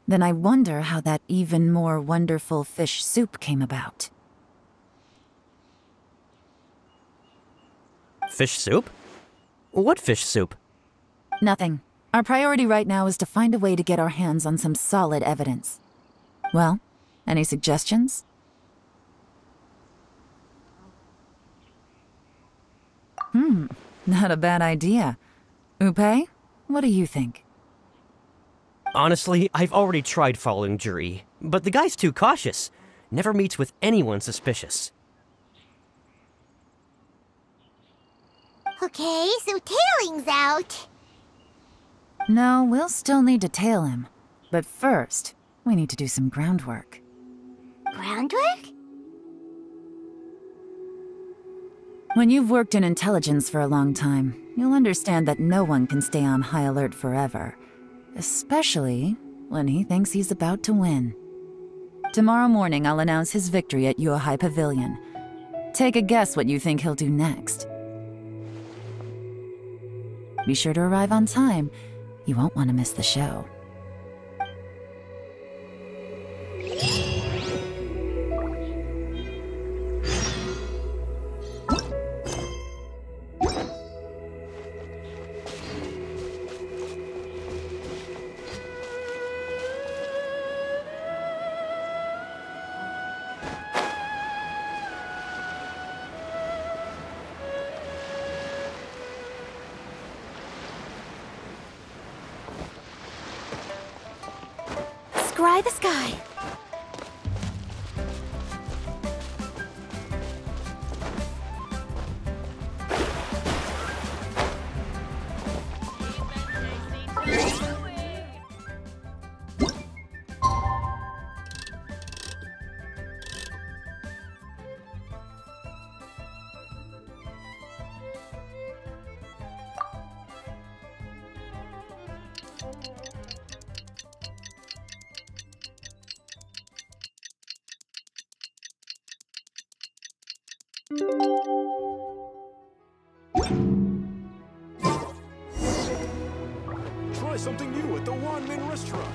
then I wonder how that even more wonderful fish soup came about. Fish soup? What fish soup? Nothing. Our priority right now is to find a way to get our hands on some solid evidence. Well, any suggestions? Not a bad idea. Upe, what do you think? Honestly, I've already tried following Juri, but the guy's too cautious. Never meets with anyone suspicious. Okay, so tailing's out. No, we'll still need to tail him. But first, we need to do some groundwork. Groundwork? When you've worked in intelligence for a long time, you'll understand that no one can stay on high alert forever. Especially when he thinks he's about to win. Tomorrow morning, I'll announce his victory at Yuehai Pavilion. Take a guess what you think he'll do next. Be sure to arrive on time. You won't want to miss the show. Scry the sky. Try something new at the Wanmin restaurant.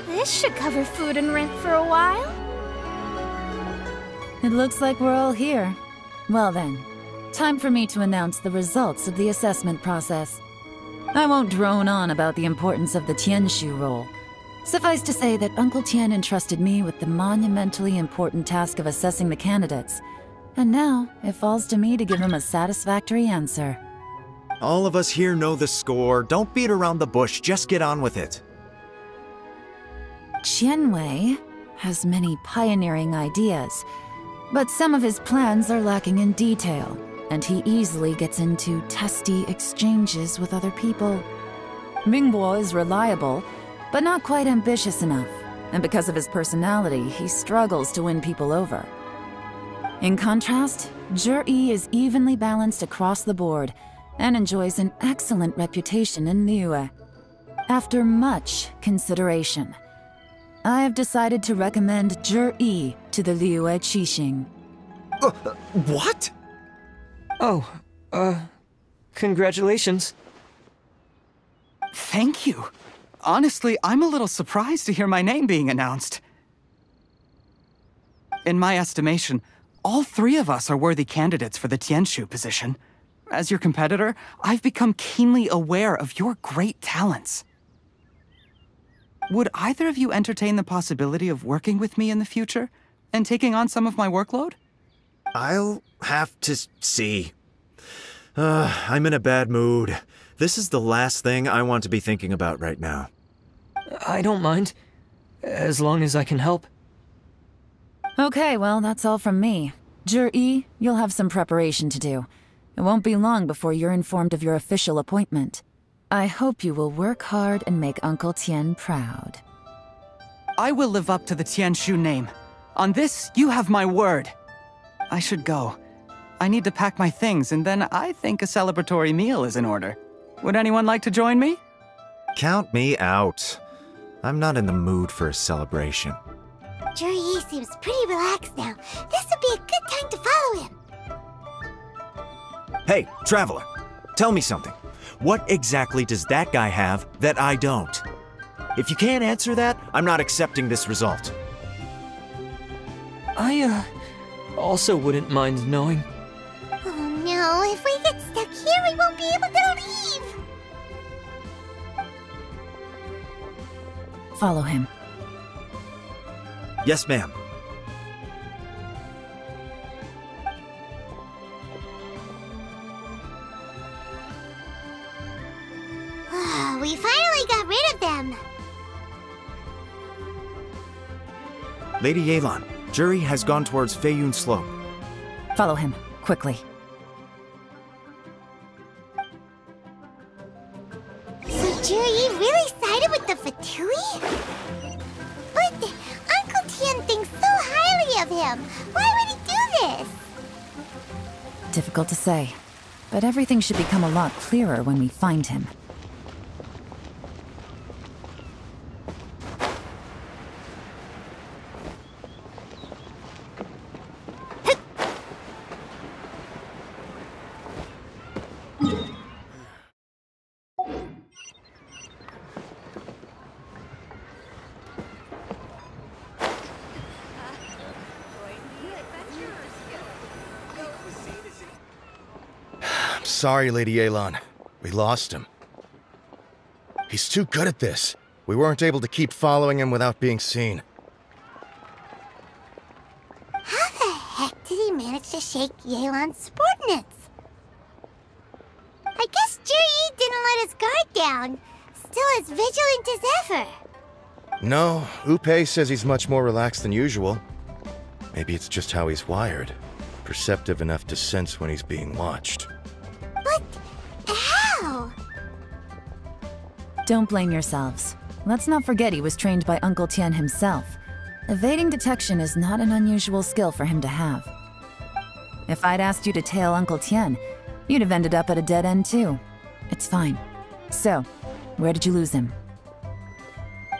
This should cover food and rent for a while. It looks like we're all here. Well then, time for me to announce the results of the assessment process. I won't drone on about the importance of the Tianshu role. Suffice to say that Uncle Tian entrusted me with the monumentally important task of assessing the candidates. And now, it falls to me to give him a satisfactory answer. All of us here know the score. Don't beat around the bush, just get on with it. Qianwei has many pioneering ideas, but some of his plans are lacking in detail, and he easily gets into testy exchanges with other people. Mingbo is reliable, but not quite ambitious enough, and because of his personality, he struggles to win people over. In contrast, Zhi is evenly balanced across the board, and enjoys an excellent reputation in Liyue. After much consideration, I have decided to recommend Zhi to the Liyue Qixing. What? Oh, congratulations. Thank you. Honestly, I'm a little surprised to hear my name being announced. In my estimation, All three of us are worthy candidates for the Tianshu position. As your competitor, I've become keenly aware of your great talents. Would either of you entertain the possibility of working with me in the future and taking on some of my workload? I'll have to see. I'm in a bad mood. This is the last thing I want to be thinking about right now. I don't mind, as long as I can help. Okay, well, that's all from me. Jur-E, you'll have some preparation to do. It won't be long before you're informed of your official appointment. I hope you will work hard and make Uncle Tien proud. I will live up to the Tianshu name. On this, you have my word. I should go. I need to pack my things, and then I think a celebratory meal is in order. Would anyone like to join me? Count me out. I'm not in the mood for a celebration. Jur-E seems pretty relaxed now. This would be a good time to follow him. Hey, Traveler, tell me something. What exactly does that guy have that I don't? If you can't answer that, I'm not accepting this result. I, also wouldn't mind knowing. Oh no, if we get stuck here, we won't be able to leave! Follow him. Yes, ma'am. We finally got rid of them! Lady Yelan, Jur-E has gone towards Feiyun Slope. Follow him, quickly. So Jur-E really sided with the Fatui? But Uncle Tien thinks so highly of him. Why would he do this? Difficult to say, but everything should become a lot clearer when we find him. Sorry, Lady Yelan. We lost him. He's too good at this. We weren't able to keep following him without being seen. How the heck did he manage to shake Yelan's subordinates? I guess Jur-E didn't let his guard down. Still as vigilant as ever. No, Upei says he's much more relaxed than usual. Maybe it's just how he's wired. Perceptive enough to sense when he's being watched. But how? Don't blame yourselves. Let's not forget he was trained by Uncle Tien himself. Evading detection is not an unusual skill for him to have. If I'd asked you to tail Uncle Tien, you'd have ended up at a dead end too. It's fine. So, where did you lose him?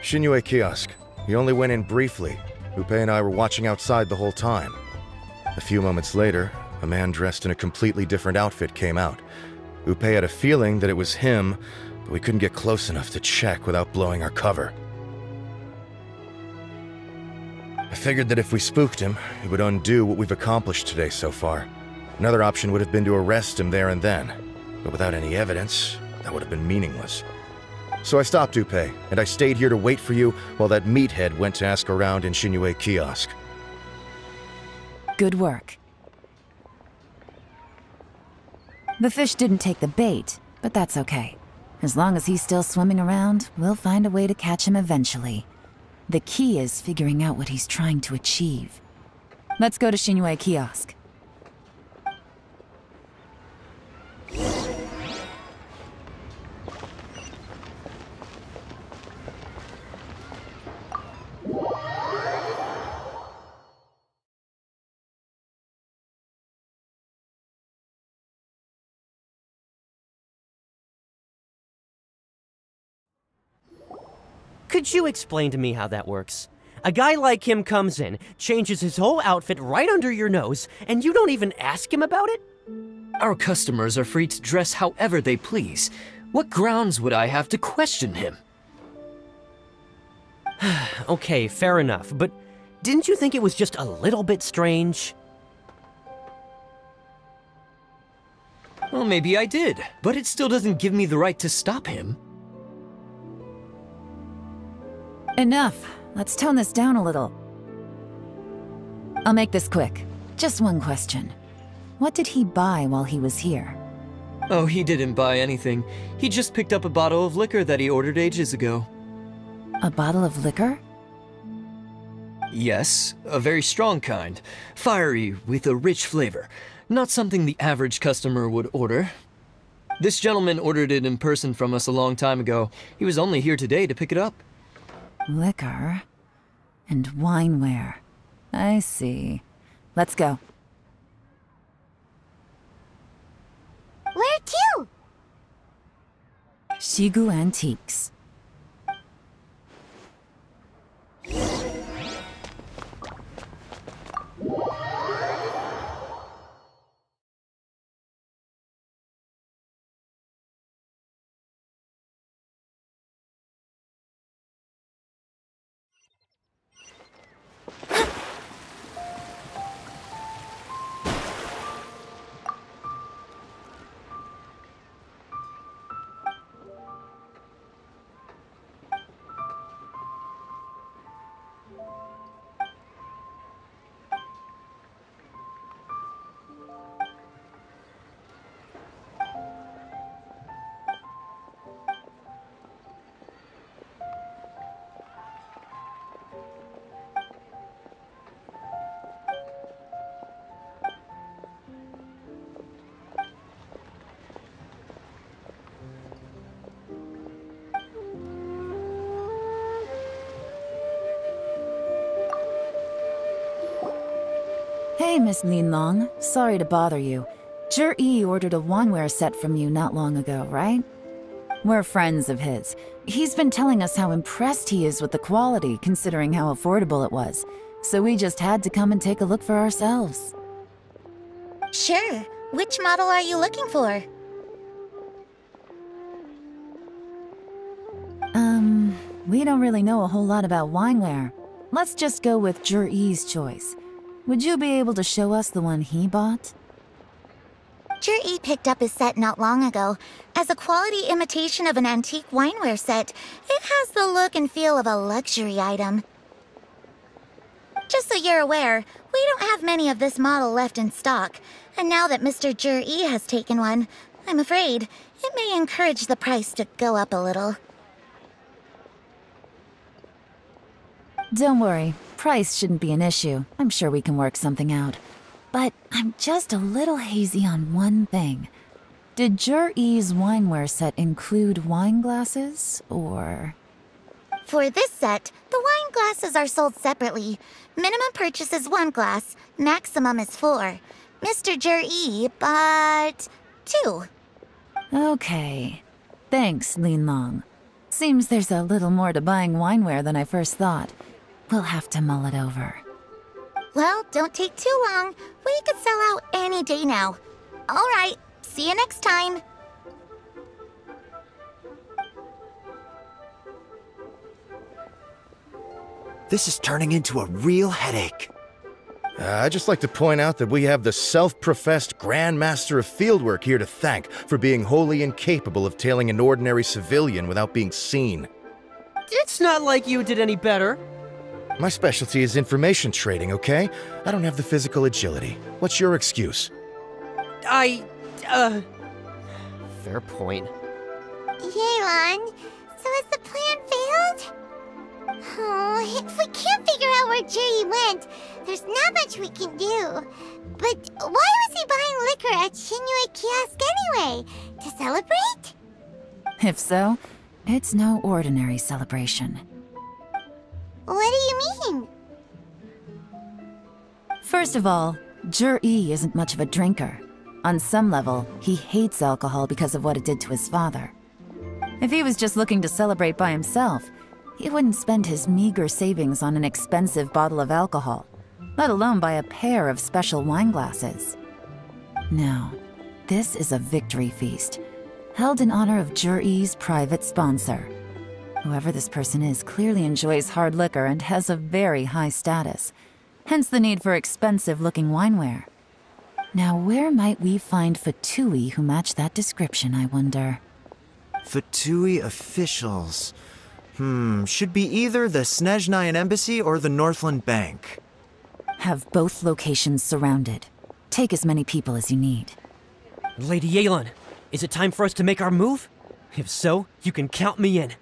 Xinyue Kiosk. He only went in briefly. Upei and I were watching outside the whole time. A few moments later, a man dressed in a completely different outfit came out. Upei had a feeling that it was him, but we couldn't get close enough to check without blowing our cover. I figured that if we spooked him, it would undo what we've accomplished today so far. Another option would have been to arrest him there and then, but without any evidence, that would have been meaningless. So I stopped Upei, and I stayed here to wait for you while that meathead went to ask around in Xinyue Kiosk. Good work. The fish didn't take the bait, but that's okay. As long as he's still swimming around, we'll find a way to catch him eventually. The key is figuring out what he's trying to achieve. Let's go to Xinyue Kiosk. Could you explain to me how that works? A guy like him comes in, changes his whole outfit right under your nose, and you don't even ask him about it? Our customers are free to dress however they please. What grounds would I have to question him? Okay, fair enough, but didn't you think it was just a little bit strange? Well, maybe I did, but it still doesn't give me the right to stop him. Enough. Let's tone this down a little. I'll make this quick. Just one question. What did he buy while he was here? Oh, he didn't buy anything. He just picked up a bottle of liquor that he ordered ages ago. A bottle of liquor? Yes, a very strong kind. Fiery, with a rich flavor. Not something the average customer would order. This gentleman ordered it in person from us a long time ago. He was only here today to pick it up. Liquor and wineware. I see. Let's go. Where to? Shigu Antiques. Hey, Miss Linlong. Sorry to bother you. Zhi ordered a wineware set from you not long ago, right? We're friends of his. He's been telling us how impressed he is with the quality, considering how affordable it was. So we just had to come and take a look for ourselves. Sure. Which model are you looking for? We don't really know a whole lot about wineware. Let's just go with Zhi's choice. Would you be able to show us the one he bought? Zhi picked up his set not long ago. As a quality imitation of an antique wineware set, it has the look and feel of a luxury item. Just so you're aware, we don't have many of this model left in stock, and now that Mr. Zhi has taken one, I'm afraid it may encourage the price to go up a little. Don't worry, price shouldn't be an issue. I'm sure we can work something out. But I'm just a little hazy on one thing. Did Zhi's wineware set include wine glasses, or...? For this set, the wine glasses are sold separately. Minimum purchase is 1 glass, maximum is 4. Mr. Zhi bought 2. Okay. Thanks, Linlong. Seems there's a little more to buying wineware than I first thought. We'll have to mull it over. Well, don't take too long. We could sell out any day now. All right, see you next time. This is turning into a real headache. I'd just like to point out that we have the self-professed Grand Master of Fieldwork here to thank for being wholly incapable of tailing an ordinary civilian without being seen. It's not like you did any better. My specialty is information trading, okay? I don't have the physical agility. What's your excuse? Fair point. Yelan, so has the plan failed? Oh, if we can't figure out where Zhi went, there's not much we can do. But why was he buying liquor at Shinue Kiosk anyway? To celebrate? If so, it's no ordinary celebration. What do you mean? First of all, Zhi isn't much of a drinker. On some level, he hates alcohol because of what it did to his father. If he was just looking to celebrate by himself, he wouldn't spend his meager savings on an expensive bottle of alcohol, let alone buy a pair of special wine glasses. No, this is a victory feast, held in honor of Zhi's private sponsor. Whoever this person is clearly enjoys hard liquor and has a very high status, hence the need for expensive-looking wineware. Now where might we find Fatui who match that description, I wonder? Fatui officials. Should be either the Snezhnayan Embassy or the Northland Bank. Have both locations surrounded. Take as many people as you need. Lady Yelan, is it time for us to make our move? If so, you can count me in.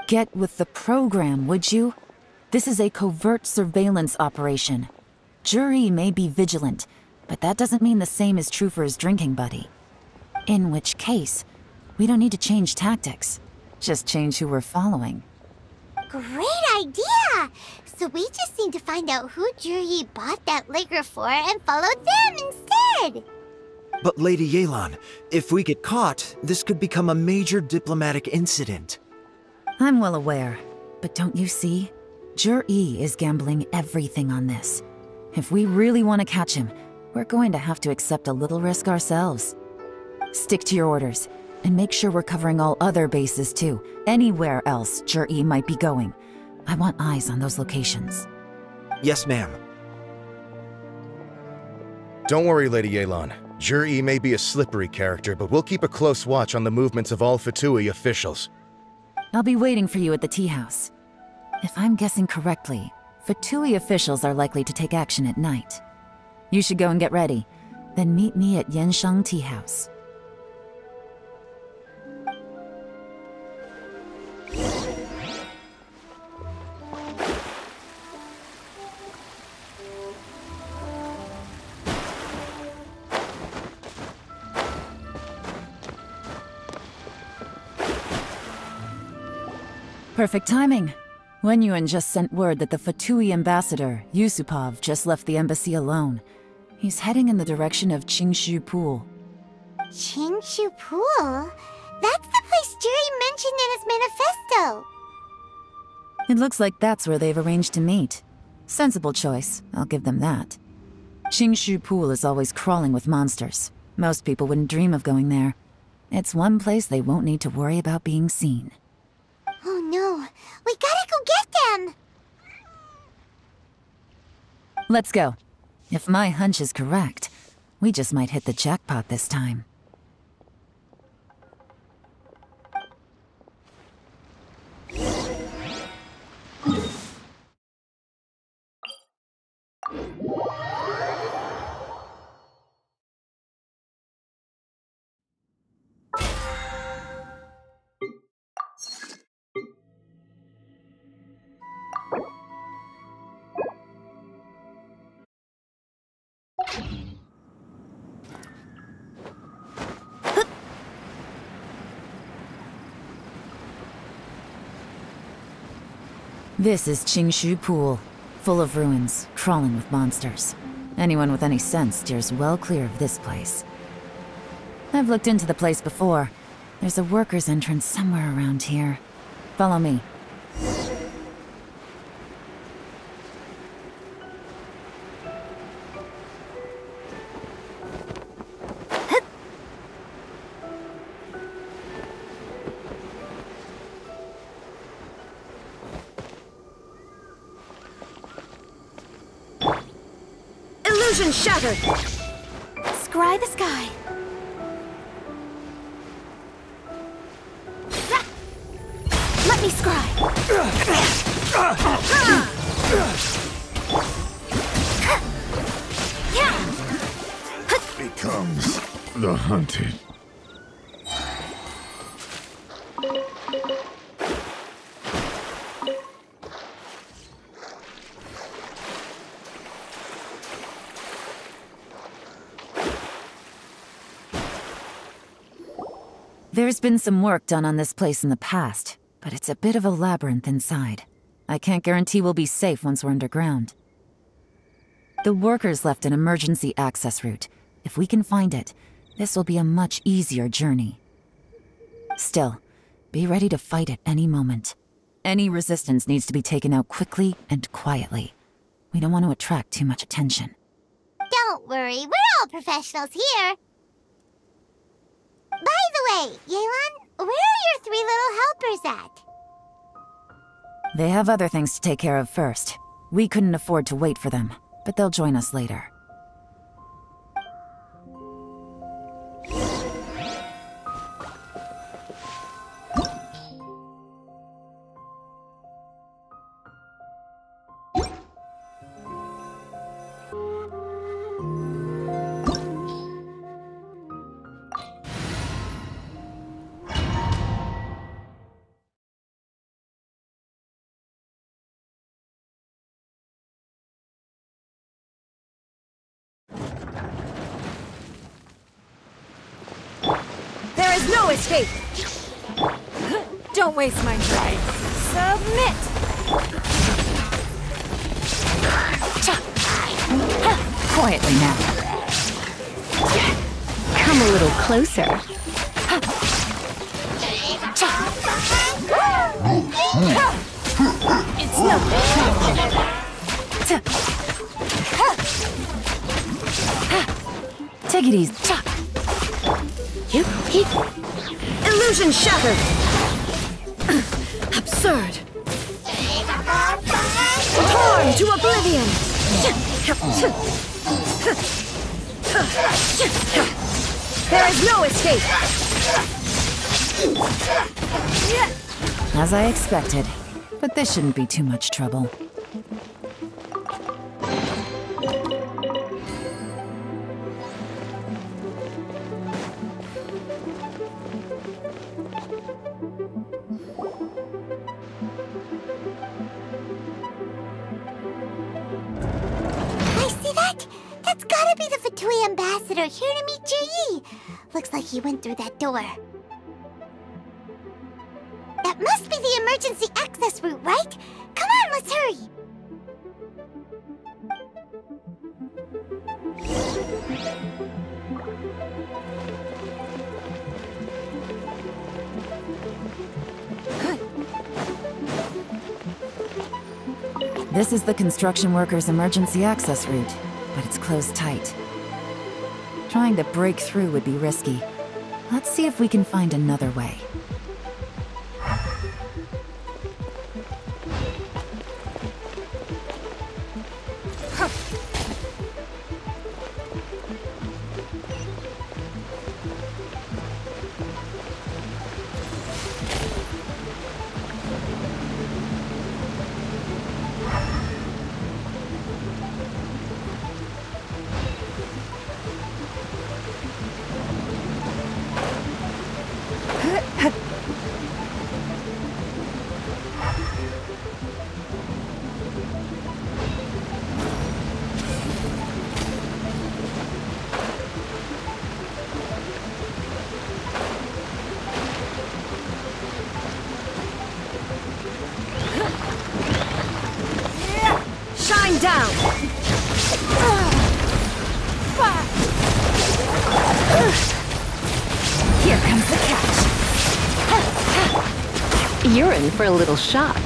Get with the program, would you? This is a covert surveillance operation. Juri may be vigilant, but that doesn't mean the same is true for his drinking buddy. In which case, we don't need to change tactics. Just change who we're following. Great idea! So we just need to find out who Juri bought that liquor for and follow them instead! But Lady Yelan, if we get caught, this could become a major diplomatic incident. I'm well aware, but don't you see? Juri is gambling everything on this. If we really want to catch him, we're going to have to accept a little risk ourselves. Stick to your orders, and make sure we're covering all other bases too. Anywhere else Juri might be going. I want eyes on those locations. Yes, ma'am. Don't worry, Lady Yelan. Juri may be a slippery character, but we'll keep a close watch on the movements of all Fatui officials. I'll be waiting for you at the tea house. If I'm guessing correctly, Fatui officials are likely to take action at night. You should go and get ready, then meet me at Yansheng Tea House. Perfect timing. Wenyuan just sent word that the Fatui ambassador, Yusupov, just left the embassy alone. He's heading in the direction of Qingshu Pool. Qingshu Pool? That's the place Juri mentioned in his manifesto! It looks like that's where they've arranged to meet. Sensible choice, I'll give them that. Qingshu Pool is always crawling with monsters. Most people wouldn't dream of going there. It's one place they won't need to worry about being seen. Oh no, we gotta go get them! Let's go. If my hunch is correct, we just might hit the jackpot this time. This is Qingshu Pool, full of ruins, crawling with monsters. Anyone with any sense steers well clear of this place. I've looked into the place before. There's a worker's entrance somewhere around here. Follow me. Illusion shattered! Scry the sky. Let me scry! Becomes the hunted. There's been some work done on this place in the past, but it's a bit of a labyrinth inside. I can't guarantee we'll be safe once we're underground. The workers left an emergency access route. If we can find it, this will be a much easier journey. Still, be ready to fight at any moment. Any resistance needs to be taken out quickly and quietly. We don't want to attract too much attention. Don't worry, we're all professionals here. By the way, Yelan, where are your 3 little helpers at? They have other things to take care of first. We couldn't afford to wait for them, but they'll join us later. There is no escape! Don't waste my time. Submit! Quietly now. Come a little closer. It's nothing. Take it easy. Illusion shattered! Absurd! Torn to oblivion! There is no escape! As I expected, but this shouldn't be too much trouble. I see that? That's gotta be the Fatui ambassador here to meet Ji. Looks like he went through that door. That must be the emergency access route, right? Come on, let's hurry! This is the construction workers' emergency access route, but it's closed tight. Trying to break through would be risky. Let's see if we can find another way. Shine down! Here comes the catch! You're in for a little shock.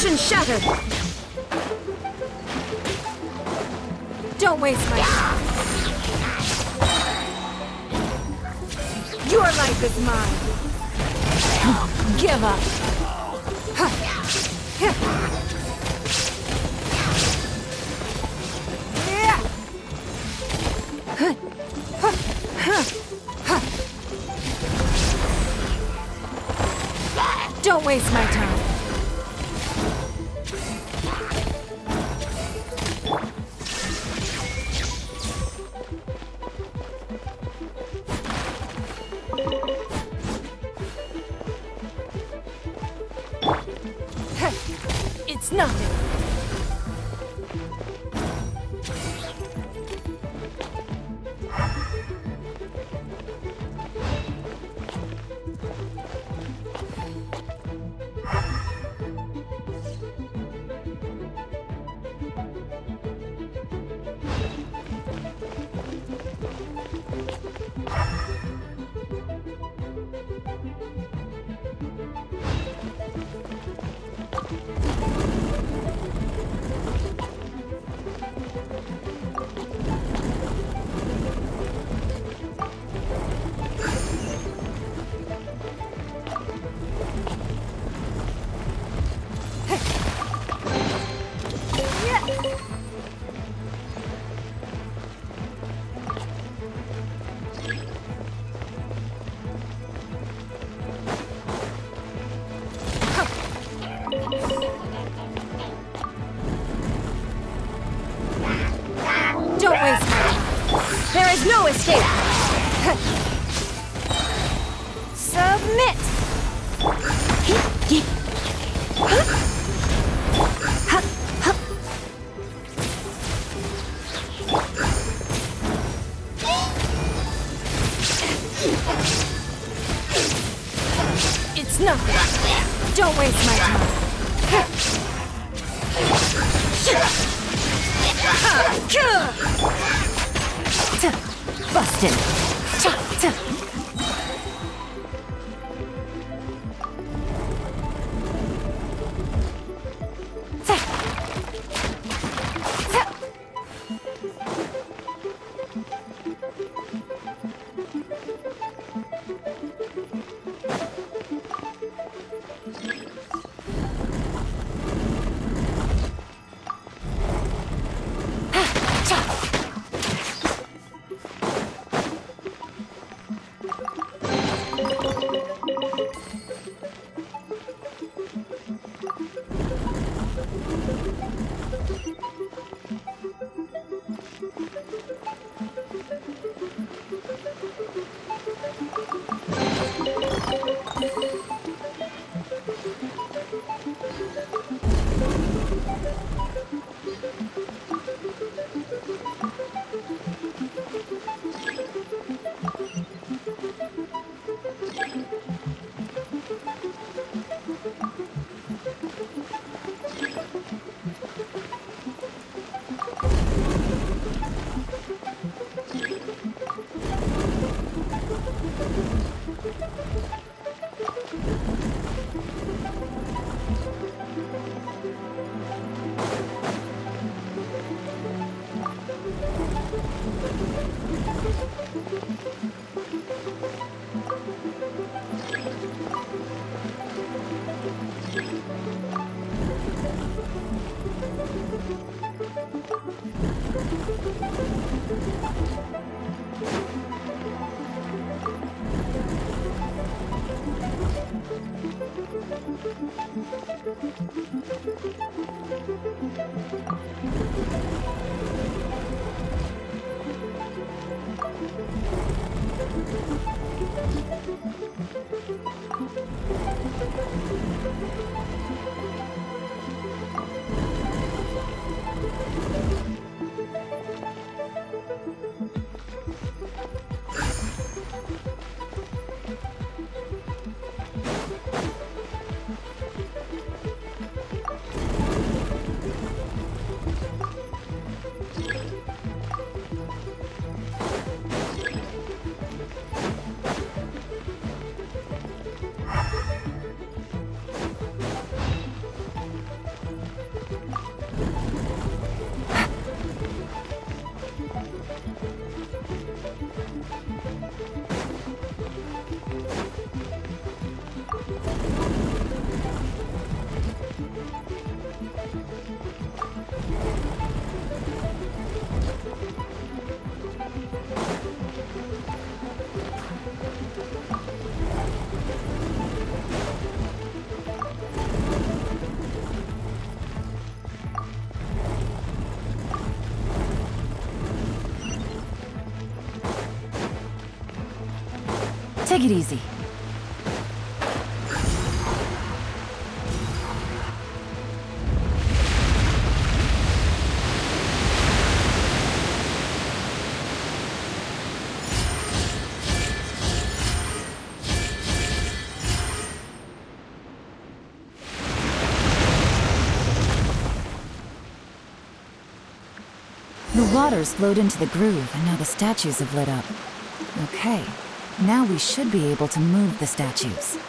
Illusion shattered! Don't waste my time. Your life is mine. Give up. Don't waste my time. It's nothing. Don't waste my time. There is no escape. Submit. It's nothing. Don't waste my time. Busted. Take it easy. The water's flowed into the groove, and now the statues have lit up. Okay, now we should be able to move the statues.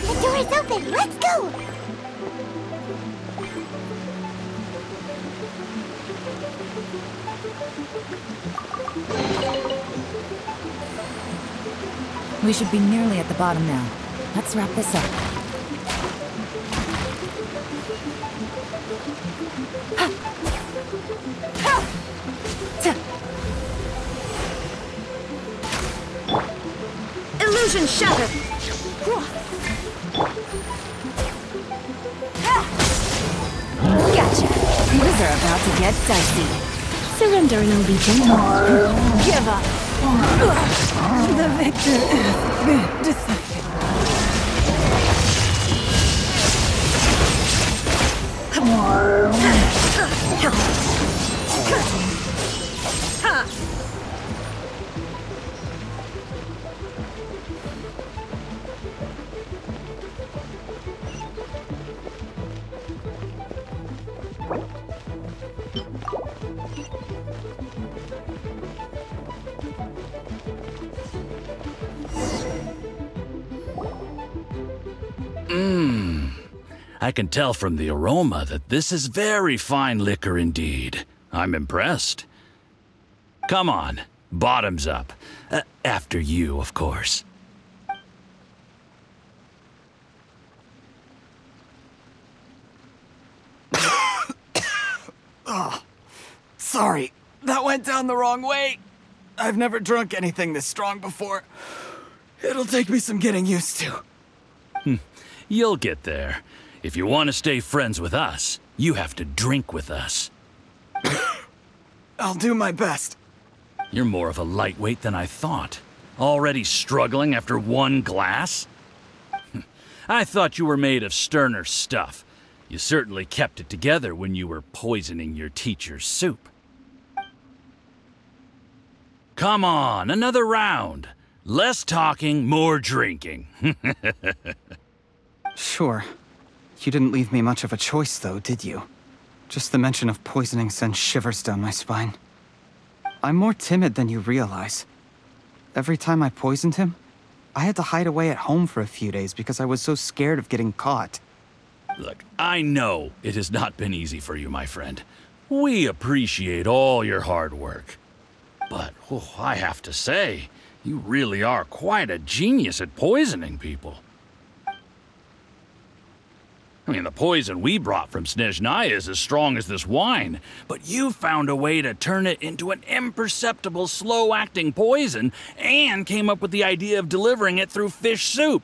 The door is open! Let's go! We should be nearly at the bottom now. Let's wrap this up. Illusion shattered! Gotcha! These are about to get dicey. Surrender and I'll be gentle. Give up! The victor is decided. I can tell from the aroma that this is very fine liquor indeed. I'm impressed. Come on, bottoms up. After you, of course. Oh, sorry. That went down the wrong way. I've never drunk anything this strong before. It'll take me some getting used to. You'll get there. If you want to stay friends with us, you have to drink with us. I'll do my best. You're more of a lightweight than I thought. Already struggling after one glass? I thought you were made of sterner stuff. You certainly kept it together when you were poisoning your teacher's soup. Come on, another round. Less talking, more drinking. Sure. You didn't leave me much of a choice, though, did you? Just the mention of poisoning sends shivers down my spine. I'm more timid than you realize. Every time I poisoned him, I had to hide away at home for a few days because I was so scared of getting caught. Look, I know it has not been easy for you, my friend. We appreciate all your hard work. But, I have to say, you really are quite a genius at poisoning people. I mean, the poison we brought from Snezhnaya is as strong as this wine, but you found a way to turn it into an imperceptible, slow-acting poison and came up with the idea of delivering it through fish soup.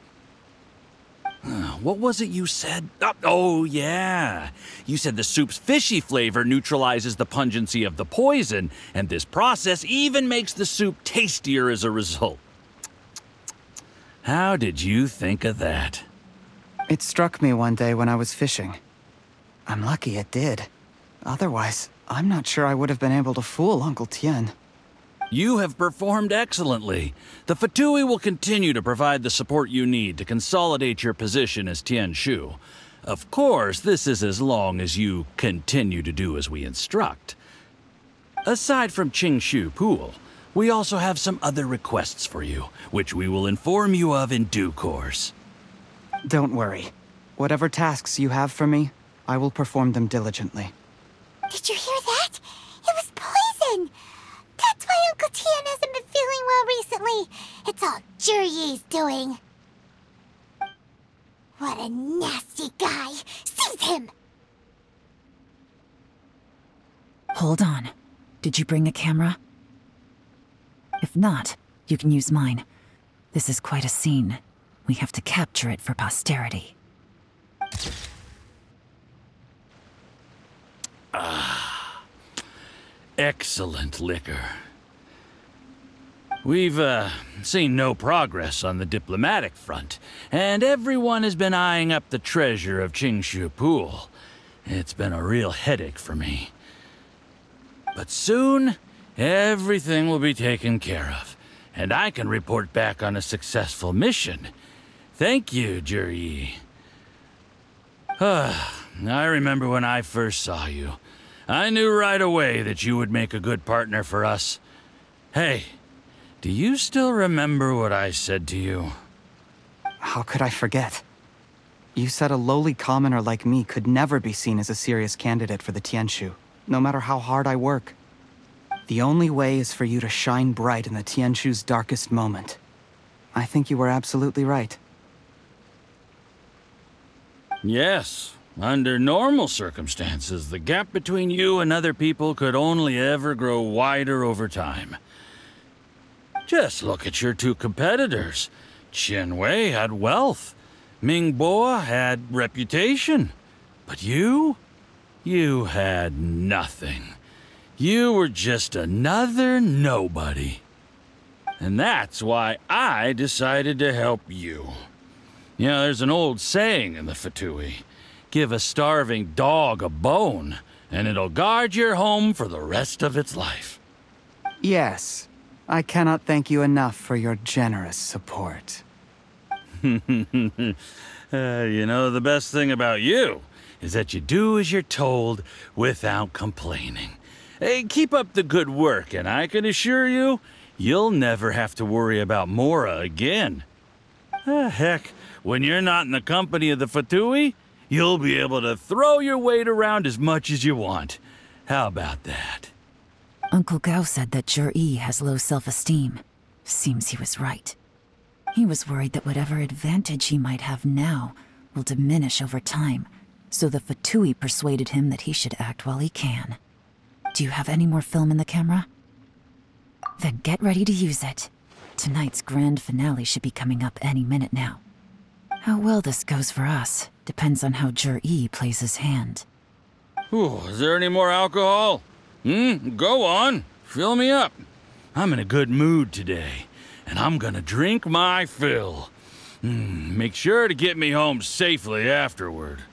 What was it you said? Oh, yeah. You said the soup's fishy flavor neutralizes the pungency of the poison, and this process even makes the soup tastier as a result. How did you think of that? It struck me one day when I was fishing. I'm lucky it did. Otherwise, I'm not sure I would have been able to fool Uncle Tien. You have performed excellently. The Fatui will continue to provide the support you need to consolidate your position as Tianshu. Of course, this is as long as you continue to do as we instruct. Aside from Qingshu Pool, we also have some other requests for you, which we will inform you of in due course. Don't worry. Whatever tasks you have for me, I will perform them diligently. Did you hear that? It was poison! That's why Uncle Tian hasn't been feeling well recently. It's all Jurye's doing. What a nasty guy! Seize him! Hold on. Did you bring a camera? If not, you can use mine. This is quite a scene. We have to capture it for posterity. Ah, excellent liquor. We've, seen no progress on the diplomatic front, and everyone has been eyeing up the treasure of Qingshu Pool. It's been a real headache for me. But soon, everything will be taken care of, and I can report back on a successful mission. Thank you, Juryi. I remember when I first saw you. I knew right away that you would make a good partner for us. Hey, do you still remember what I said to you? How could I forget? You said a lowly commoner like me could never be seen as a serious candidate for the Tianshu, no matter how hard I work. The only way is for you to shine bright in the Tianshu's darkest moment. I think you were absolutely right. Yes. Under normal circumstances, the gap between you and other people could only ever grow wider over time. Just look at your two competitors. Qianwei had wealth. Mingbo had reputation. But you had nothing. You were just another nobody. And that's why I decided to help you. You know, there's an old saying in the Fatui. Give a starving dog a bone, and it'll guard your home for the rest of its life. Yes. I cannot thank you enough for your generous support. You know, the best thing about you is that you do as you're told without complaining. Hey, keep up the good work, and I can assure you, you'll never have to worry about Mora again. Heck, when you're not in the company of the Fatui, you'll be able to throw your weight around as much as you want. How about that? Uncle Gao said that Juryi has low self-esteem. Seems he was right. He was worried that whatever advantage he might have now will diminish over time, so the Fatui persuaded him that he should act while he can. Do you have any more film in the camera? Then get ready to use it. Tonight's grand finale should be coming up any minute now. How well this goes for us depends on how Juryi plays his hand. Ooh, is there any more alcohol? Go on. Fill me up. I'm in a good mood today, and I'm gonna drink my fill. Make sure to get me home safely afterward.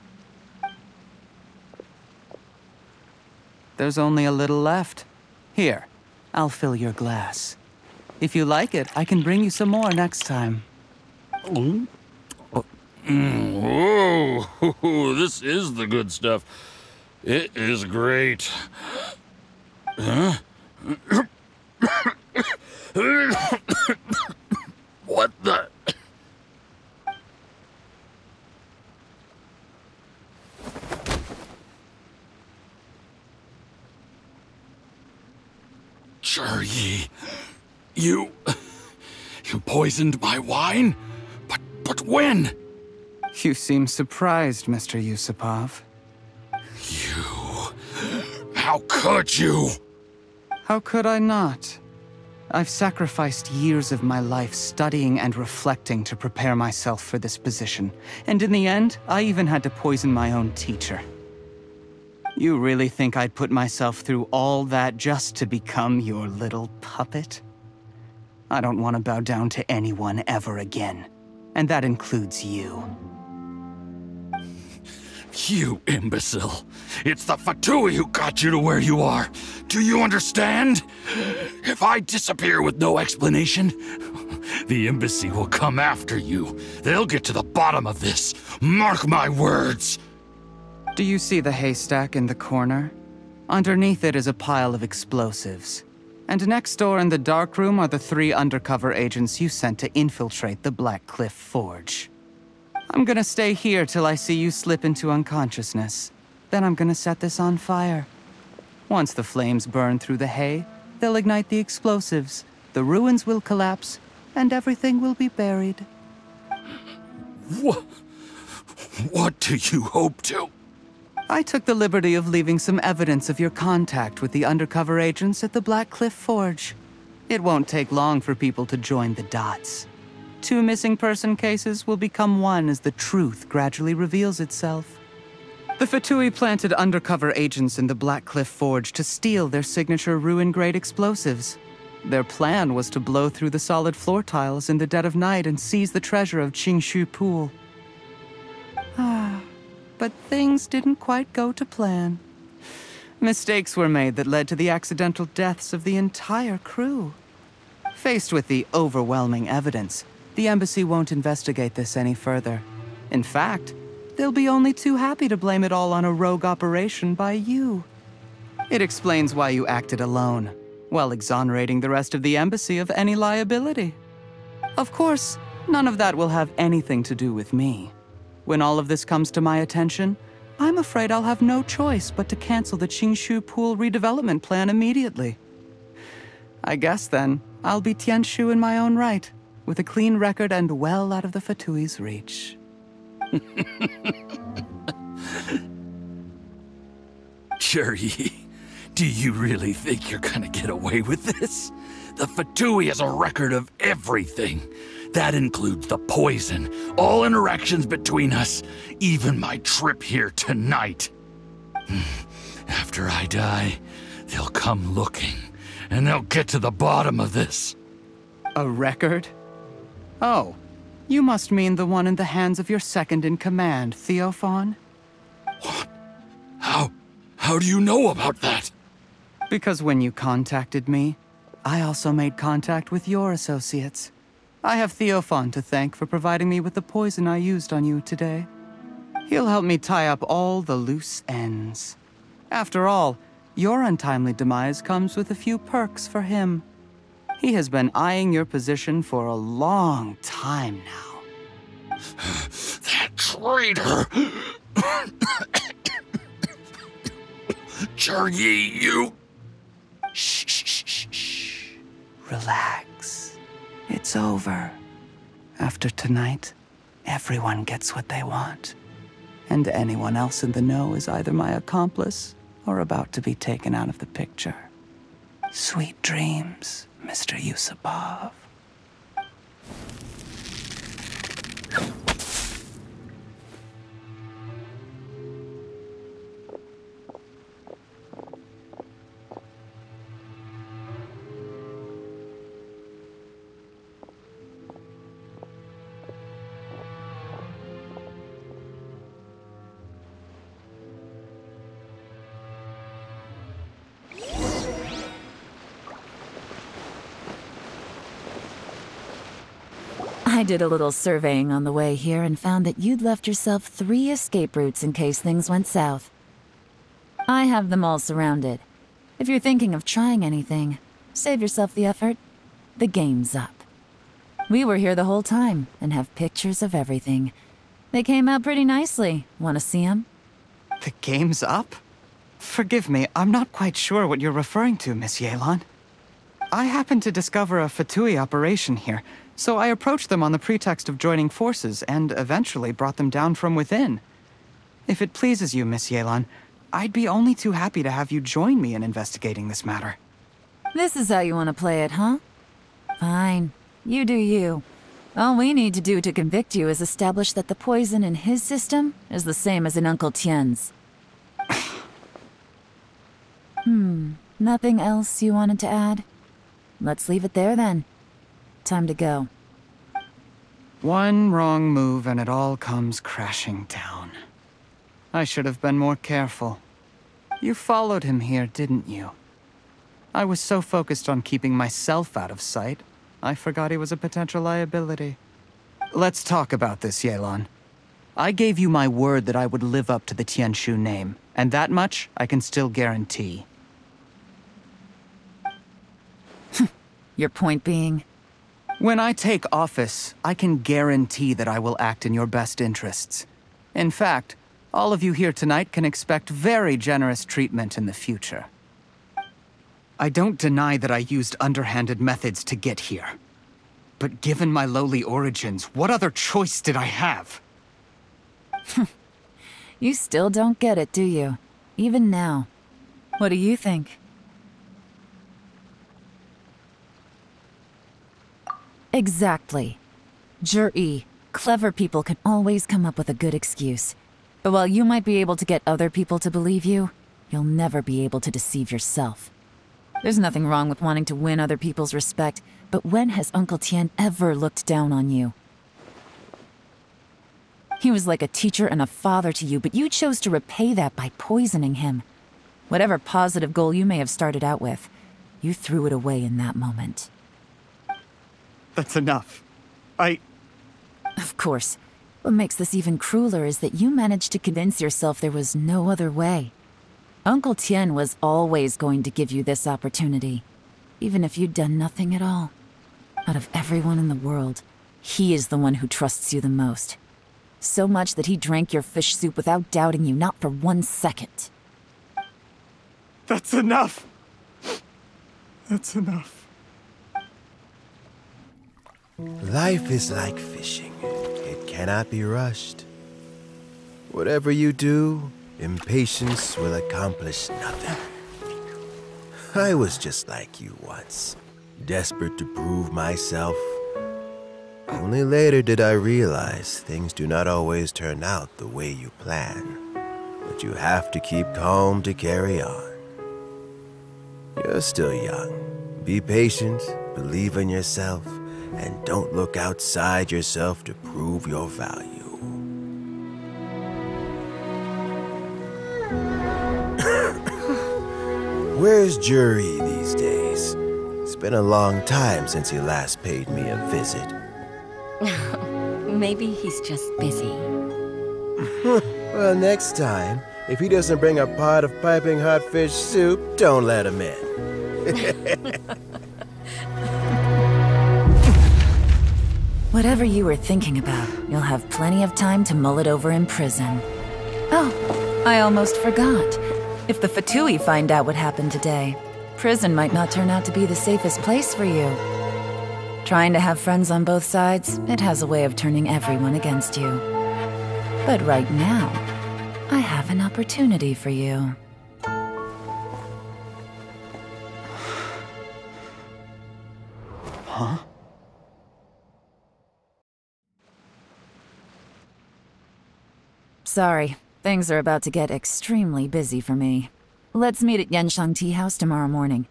There's only a little left. Here, I'll fill your glass. If you like it, I can bring you some more next time. Whoa, this is the good stuff. It is great. Huh? What the? Juryi, you poisoned my wine? But when? You seem surprised, Mr. Yusupov. How could you? How could I not? I've sacrificed years of my life studying and reflecting to prepare myself for this position. And in the end, I even had to poison my own teacher. You really think I'd put myself through all that just to become your little puppet? I don't want to bow down to anyone ever again. And that includes you. You imbecile. It's the Fatui who got you to where you are. Do you understand? If I disappear with no explanation, the embassy will come after you. They'll get to the bottom of this. Mark my words. Do you see the haystack in the corner? Underneath it is a pile of explosives. And next door in the dark room are the 3 undercover agents you sent to infiltrate the Black Cliff Forge. I'm gonna stay here till I see you slip into unconsciousness. Then I'm gonna set this on fire. Once the flames burn through the hay, they'll ignite the explosives, the ruins will collapse, and everything will be buried. What do you hope to? I took the liberty of leaving some evidence of your contact with the undercover agents at the Black Cliff Forge. It won't take long for people to join the dots. 2 missing person cases will become 1 as the truth gradually reveals itself. The Fatui planted undercover agents in the Black Cliff Forge to steal their signature ruin-grade explosives. Their plan was to blow through the solid floor tiles in the dead of night and seize the treasure of Qingshu Pool. But things didn't quite go to plan. Mistakes were made that led to the accidental deaths of the entire crew. Faced with the overwhelming evidence, the embassy won't investigate this any further. In fact, they'll be only too happy to blame it all on a rogue operation by you. It explains why you acted alone, while exonerating the rest of the embassy of any liability. Of course, none of that will have anything to do with me. When all of this comes to my attention, I'm afraid I'll have no choice but to cancel the Qingshu Pool redevelopment plan immediately. I guess then, I'll be Tianshu in my own right, with a clean record and well out of the Fatui's reach. Juri, do you really think you're gonna get away with this? The Fatui has a record of everything. That includes the poison, all interactions between us, even my trip here tonight. After I die, they'll come looking, and they'll get to the bottom of this. A record? Oh, you must mean the one in the hands of your second-in-command, Theophan? What? How do you know about that? Because when you contacted me, I also made contact with your associates. I have Theophan to thank for providing me with the poison I used on you today. He'll help me tie up all the loose ends. After all, your untimely demise comes with a few perks for him. He has been eyeing your position for a long time now. That traitor! Juri, you... Shh. Relax. It's over. After tonight, everyone gets what they want. And anyone else in the know is either my accomplice or about to be taken out of the picture. Sweet dreams, Mr. Yusupov. I did a little surveying on the way here and found that you'd left yourself 3 escape routes in case things went south. I have them all surrounded. If you're thinking of trying anything, save yourself the effort. The game's up. We were here the whole time and have pictures of everything. They came out pretty nicely. Want to see them? The game's up? Forgive me, I'm not quite sure what you're referring to, Miss Yelan. I happened to discover a Fatui operation here, so I approached them on the pretext of joining forces and eventually brought them down from within. If it pleases you, Miss Yelan, I'd be only too happy to have you join me in investigating this matter. This is how you want to play it, huh? Fine. You do you. All we need to do to convict you is establish that the poison in his system is the same as in Uncle Tien's. Nothing else you wanted to add? Let's leave it there then. Time to go. One wrong move and it all comes crashing down. I should have been more careful. You followed him here, didn't you? I was so focused on keeping myself out of sight, I forgot he was a potential liability. Let's talk about this, Yelan. I gave you my word that I would live up to the Tianshu name, and that much I can still guarantee. Your point being? When I take office, I can guarantee that I will act in your best interests. In fact, all of you here tonight can expect very generous treatment in the future. I don't deny that I used underhanded methods to get here. But given my lowly origins, what other choice did I have? You still don't get it, do you? Even now. What do you think? Exactly. Jur-E, clever people can always come up with a good excuse. But while you might be able to get other people to believe you, you'll never be able to deceive yourself. There's nothing wrong with wanting to win other people's respect, but when has Uncle Tien ever looked down on you? He was like a teacher and a father to you, but you chose to repay that by poisoning him. Whatever positive goal you may have started out with, you threw it away in that moment. That's enough. Of course. What makes this even crueler is that you managed to convince yourself there was no other way. Uncle Tien was always going to give you this opportunity, even if you'd done nothing at all. Out of everyone in the world, he is the one who trusts you the most. So much that he drank your fish soup without doubting you, not for 1 second. That's enough! That's enough. Life is like fishing. It cannot be rushed. Whatever you do, impatience will accomplish nothing. I was just like you once, desperate to prove myself. Only later did I realize things do not always turn out the way you plan, but you have to keep calm to carry on. You're still young. Be patient, believe in yourself, and don't look outside yourself to prove your value. Where's Jur-E these days? It's been a long time since he last paid me a visit. Maybe he's just busy. Well, next time, if he doesn't bring a pot of piping hot fish soup, don't let him in. Whatever you were thinking about, you'll have plenty of time to mull it over in prison. Oh, I almost forgot. If the Fatui find out what happened today, prison might not turn out to be the safest place for you. Trying to have friends on both sides, it has a way of turning everyone against you. But right now, I have an opportunity for you. Huh? Sorry, things are about to get extremely busy for me. Let's meet at Yanshang Tea House tomorrow morning.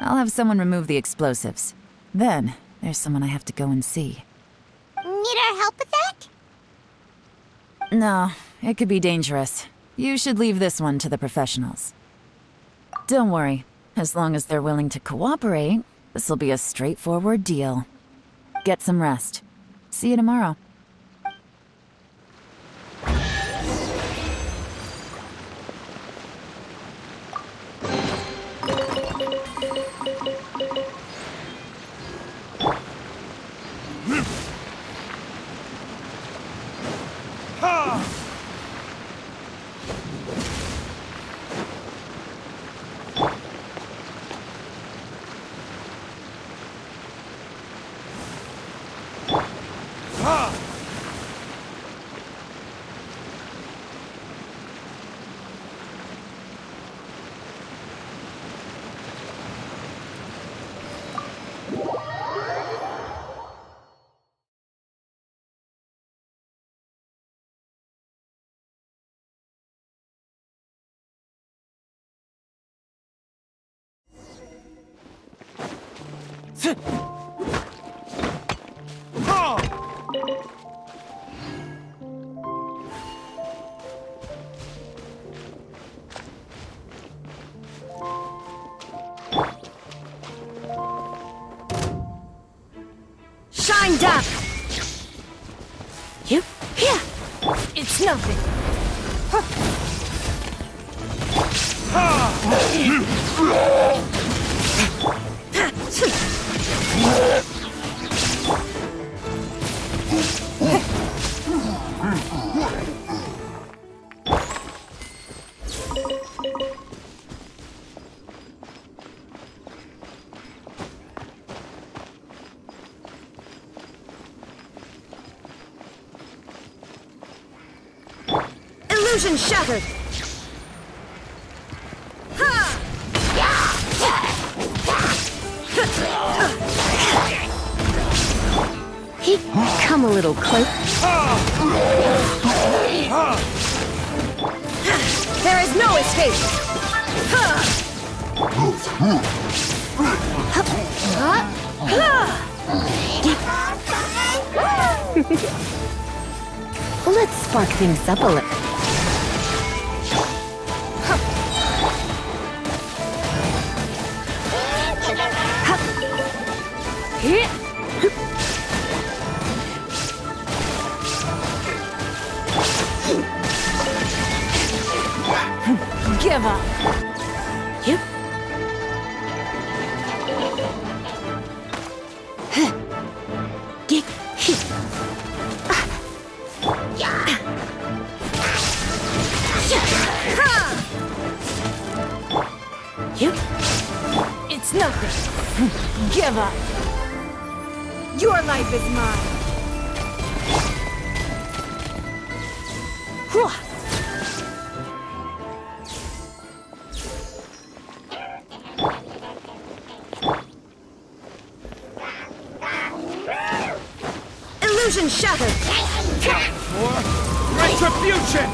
I'll have someone remove the explosives. Then, there's someone I have to go and see. Need our help with that? No, it could be dangerous. You should leave this one to the professionals. Don't worry, as long as they're willing to cooperate, this'll be a straightforward deal. Get some rest. See you tomorrow. Shine down! You? Here! It's nothing! Illusion shattered! He come a little close. There is no escape! Let's spark things up a little. Give up. You. Get hit. You. It's nothing. Give up. Your life is mine. Illusion shattered! Retribution!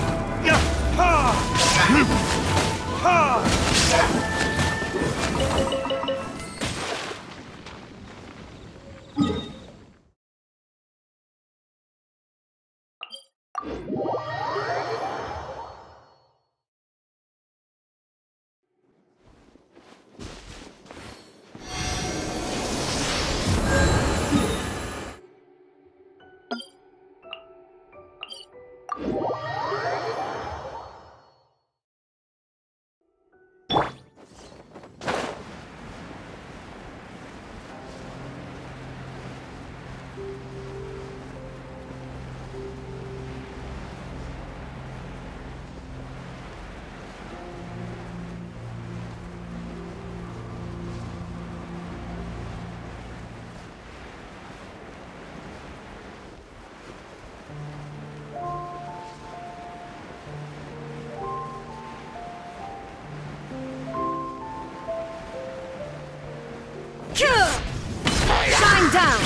Shine down!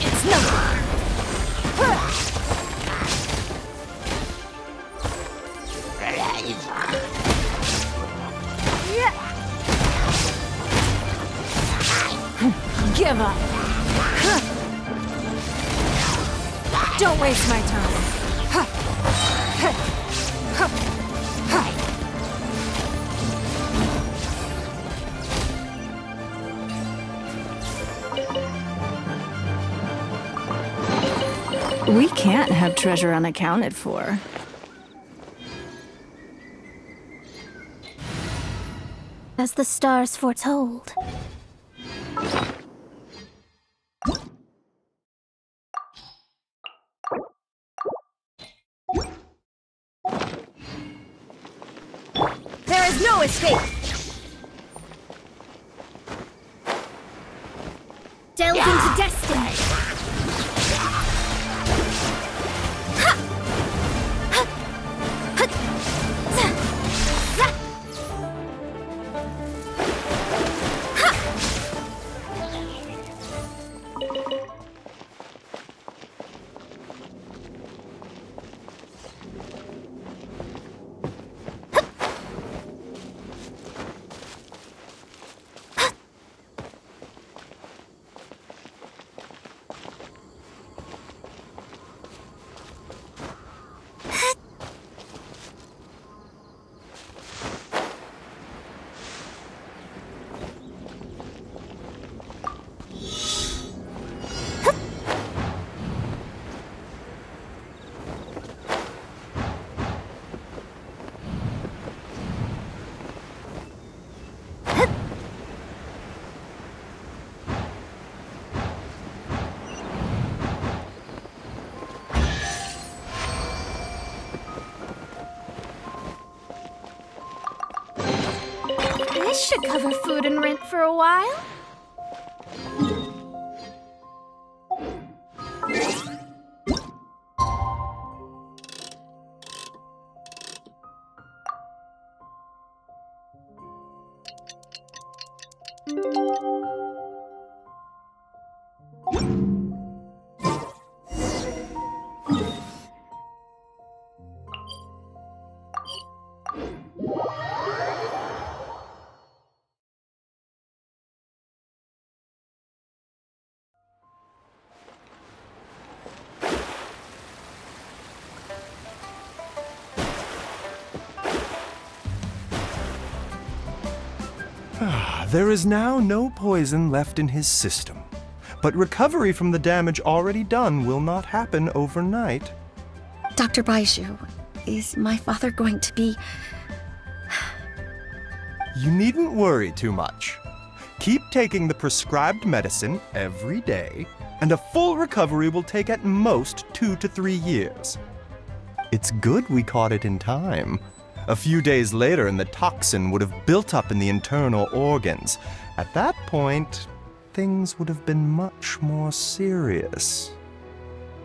It's nothing! Give up! Don't waste my time! We can't have treasure unaccounted for. As the stars foretold. There is no escape! Delve into destiny! This should cover food and rent for a while. There is now no poison left in his system, but recovery from the damage already done will not happen overnight. Dr. Baiju, is my father going to be... You needn't worry too much. Keep taking the prescribed medicine every day, and a full recovery will take at most 2 to 3 years. It's good we caught it in time. A few days later, and the toxin would have built up in the internal organs. At that point, things would have been much more serious.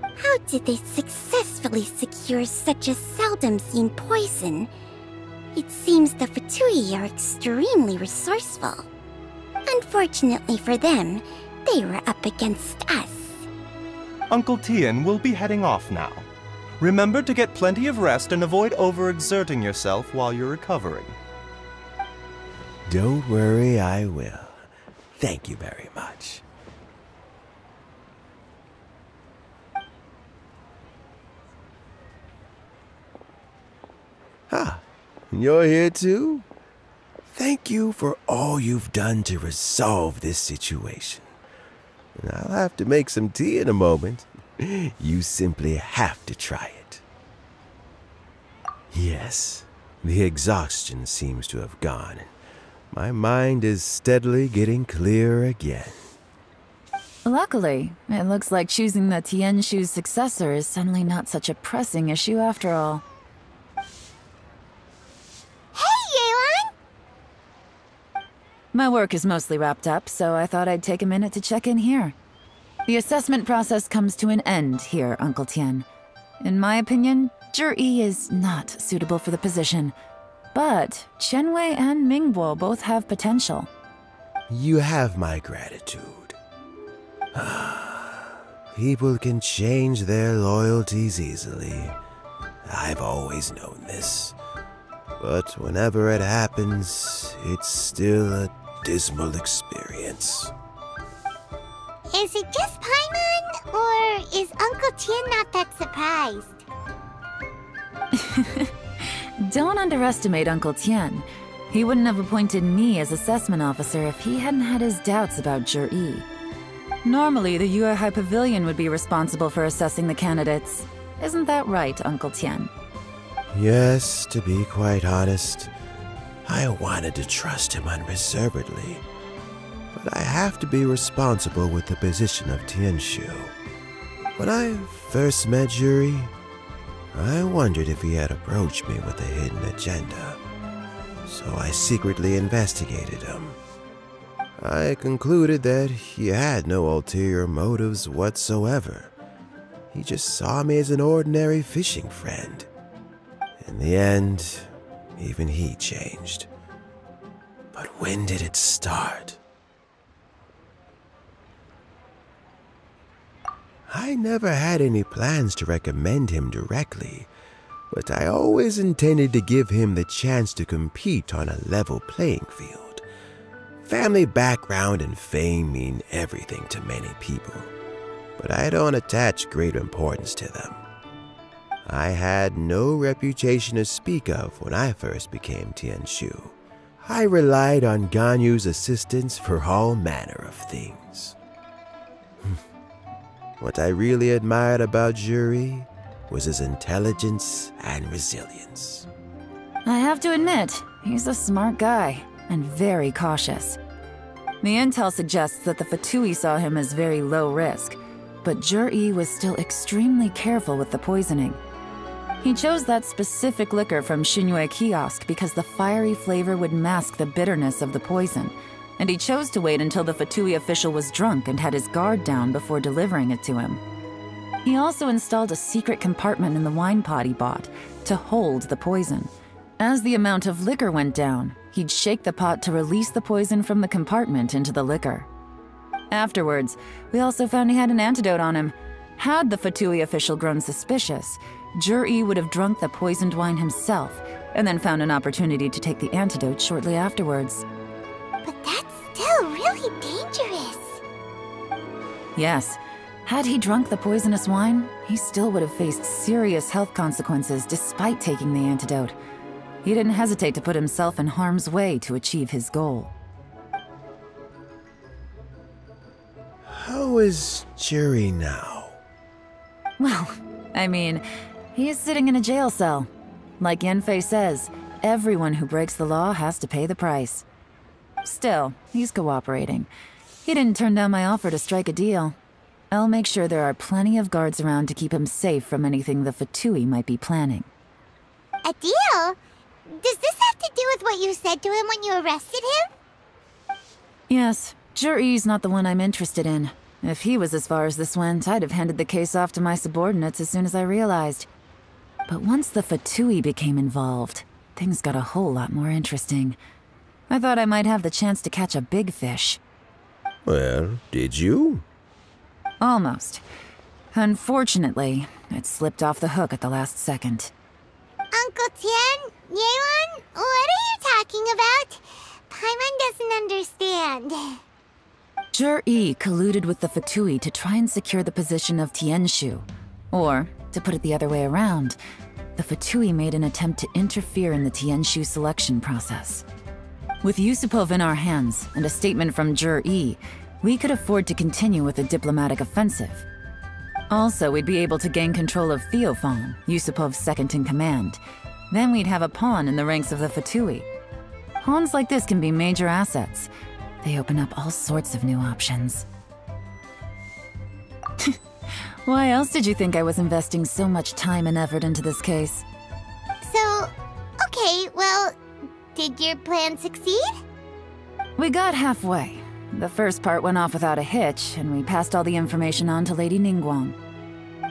How did they successfully secure such a seldom-seen poison? It seems the Fatui are extremely resourceful. Unfortunately for them, they were up against us. Uncle Tian will be heading off now. Remember to get plenty of rest and avoid overexerting yourself while you're recovering. Don't worry, I will. Thank you very much. Ah, you're here too? Thank you for all you've done to resolve this situation. I'll have to make some tea in a moment. You simply have to try it. Yes, the exhaustion seems to have gone. My mind is steadily getting clearer again. Luckily, it looks like choosing the Tianshu's successor is suddenly not such a pressing issue after all. Hey, Yelan! My work is mostly wrapped up, so I thought I'd take a minute to check in here. The assessment process comes to an end here, Uncle Tian. In my opinion, Zhi is not suitable for the position, but Qianwei and Mingbo both have potential. You have my gratitude. People can change their loyalties easily. I've always known this. But whenever it happens, it's still a dismal experience. Is it just Paimon, or is Uncle Tian not that surprised? Don't underestimate Uncle Tian. He wouldn't have appointed me as assessment officer if he hadn't had his doubts about Zhi. Normally, the Yuehai Pavilion would be responsible for assessing the candidates. Isn't that right, Uncle Tian? Yes, to be quite honest, I wanted to trust him unreservedly. But I have to be responsible with the position of Tianshu. When I first met Zhi, I wondered if he had approached me with a hidden agenda. So I secretly investigated him. I concluded that he had no ulterior motives whatsoever. He just saw me as an ordinary fishing friend. In the end, even he changed. But when did it start? I never had any plans to recommend him directly, but I always intended to give him the chance to compete on a level playing field. Family background and fame mean everything to many people, but I don't attach great importance to them. I had no reputation to speak of when I first became Tianshu. I relied on Ganyu's assistance for all manner of things. What I really admired about Zhi was his intelligence and resilience. I have to admit, he's a smart guy, and very cautious. The intel suggests that the Fatui saw him as very low risk, but Zhi was still extremely careful with the poisoning. He chose that specific liquor from Xinyue kiosk because the fiery flavor would mask the bitterness of the poison, and he chose to wait until the Fatui official was drunk and had his guard down before delivering it to him. He also installed a secret compartment in the wine pot he bought to hold the poison. As the amount of liquor went down, he'd shake the pot to release the poison from the compartment into the liquor. Afterwards, we also found he had an antidote on him. Had the Fatui official grown suspicious, Jur-E would have drunk the poisoned wine himself and then found an opportunity to take the antidote shortly afterwards. But that's still really dangerous. Yes, had he drunk the poisonous wine, he still would have faced serious health consequences despite taking the antidote. He didn't hesitate to put himself in harm's way to achieve his goal. How is Jerry now? Well, I mean, he is sitting in a jail cell. Like Yanfei says, everyone who breaks the law has to pay the price. Still, he's cooperating. He didn't turn down my offer to strike a deal. I'll make sure there are plenty of guards around to keep him safe from anything the Fatui might be planning. A deal? Does this have to do with what you said to him when you arrested him? Yes, Jur-E's not the one I'm interested in. If he was as far as this went, I'd have handed the case off to my subordinates as soon as I realized. But once the Fatui became involved, things got a whole lot more interesting. I thought I might have the chance to catch a big fish. Well, did you? Almost. Unfortunately, it slipped off the hook at the last second. Uncle Tian, Yelan, what are you talking about? Paimon doesn't understand. Jur-E colluded with the Fatui to try and secure the position of Tianshu. Or, to put it the other way around, the Fatui made an attempt to interfere in the Tianshu selection process. With Yusupov in our hands and a statement from Jur-E, we could afford to continue with a diplomatic offensive. Also, we'd be able to gain control of Theophan, Yusupov's second-in-command. Then we'd have a pawn in the ranks of the Fatui. Pawns like this can be major assets. They open up all sorts of new options. Why else did you think I was investing so much time and effort into this case? So, okay, well, did your plan succeed? We got halfway. The first part went off without a hitch, and we passed all the information on to Lady Ningguang.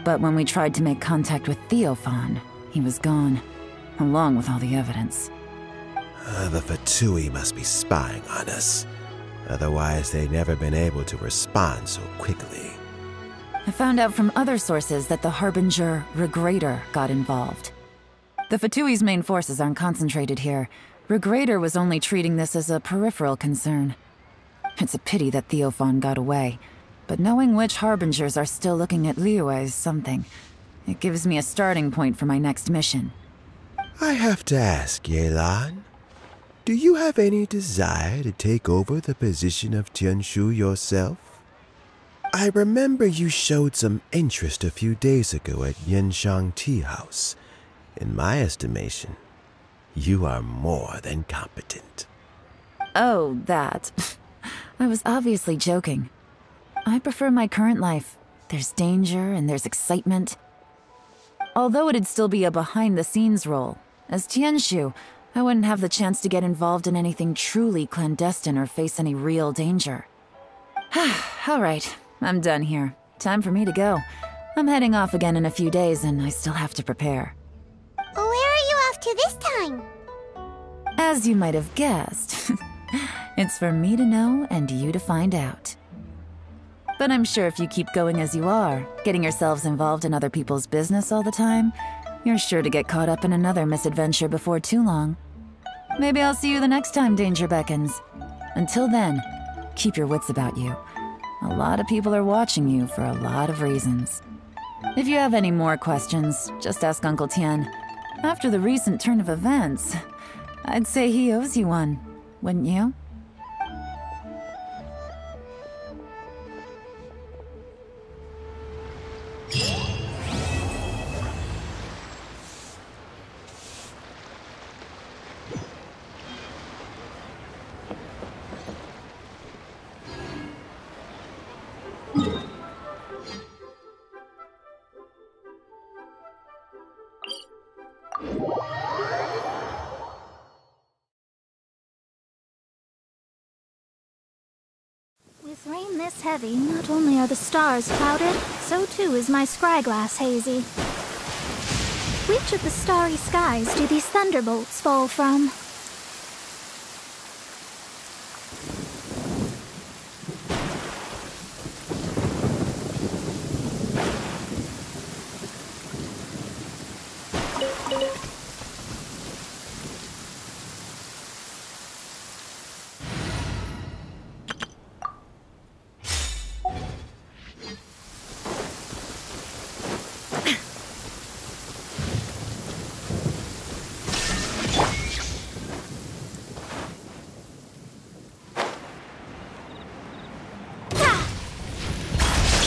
But when we tried to make contact with Theophan, he was gone, along with all the evidence. The Fatui must be spying on us. Otherwise, they'd never been able to respond so quickly. I found out from other sources that the Harbinger Regrator got involved. The Fatui's main forces aren't concentrated here. Regrator was only treating this as a peripheral concern. It's a pity that Theophan got away, but knowing which Harbingers are still looking at Liyue is something. It gives me a starting point for my next mission. I have to ask, Yelan, do you have any desire to take over the position of Tianshu yourself? I remember you showed some interest a few days ago at Yanshang Tea House. In my estimation, you are more than competent. Oh, that. I was obviously joking. I prefer my current life. There's danger and there's excitement. Although it'd still be a behind-the-scenes role, as Tianshu, I wouldn't have the chance to get involved in anything truly clandestine or face any real danger. All right, I'm done here. Time for me to go. I'm heading off again in a few days, and I still have to prepare. Where are you off to this time? As you might have guessed, it's for me to know and you to find out. But I'm sure if you keep going as you are, getting yourselves involved in other people's business all the time, you're sure to get caught up in another misadventure before too long. Maybe I'll see you the next time danger beckons. Until then, keep your wits about you. A lot of people are watching you for a lot of reasons. If you have any more questions, just ask Uncle Tian. After the recent turn of events, I'd say he owes you one, wouldn't you? With rain this heavy, not only are the stars clouded, so too is my scryglass hazy. Which of the starry skies do these thunderbolts fall from?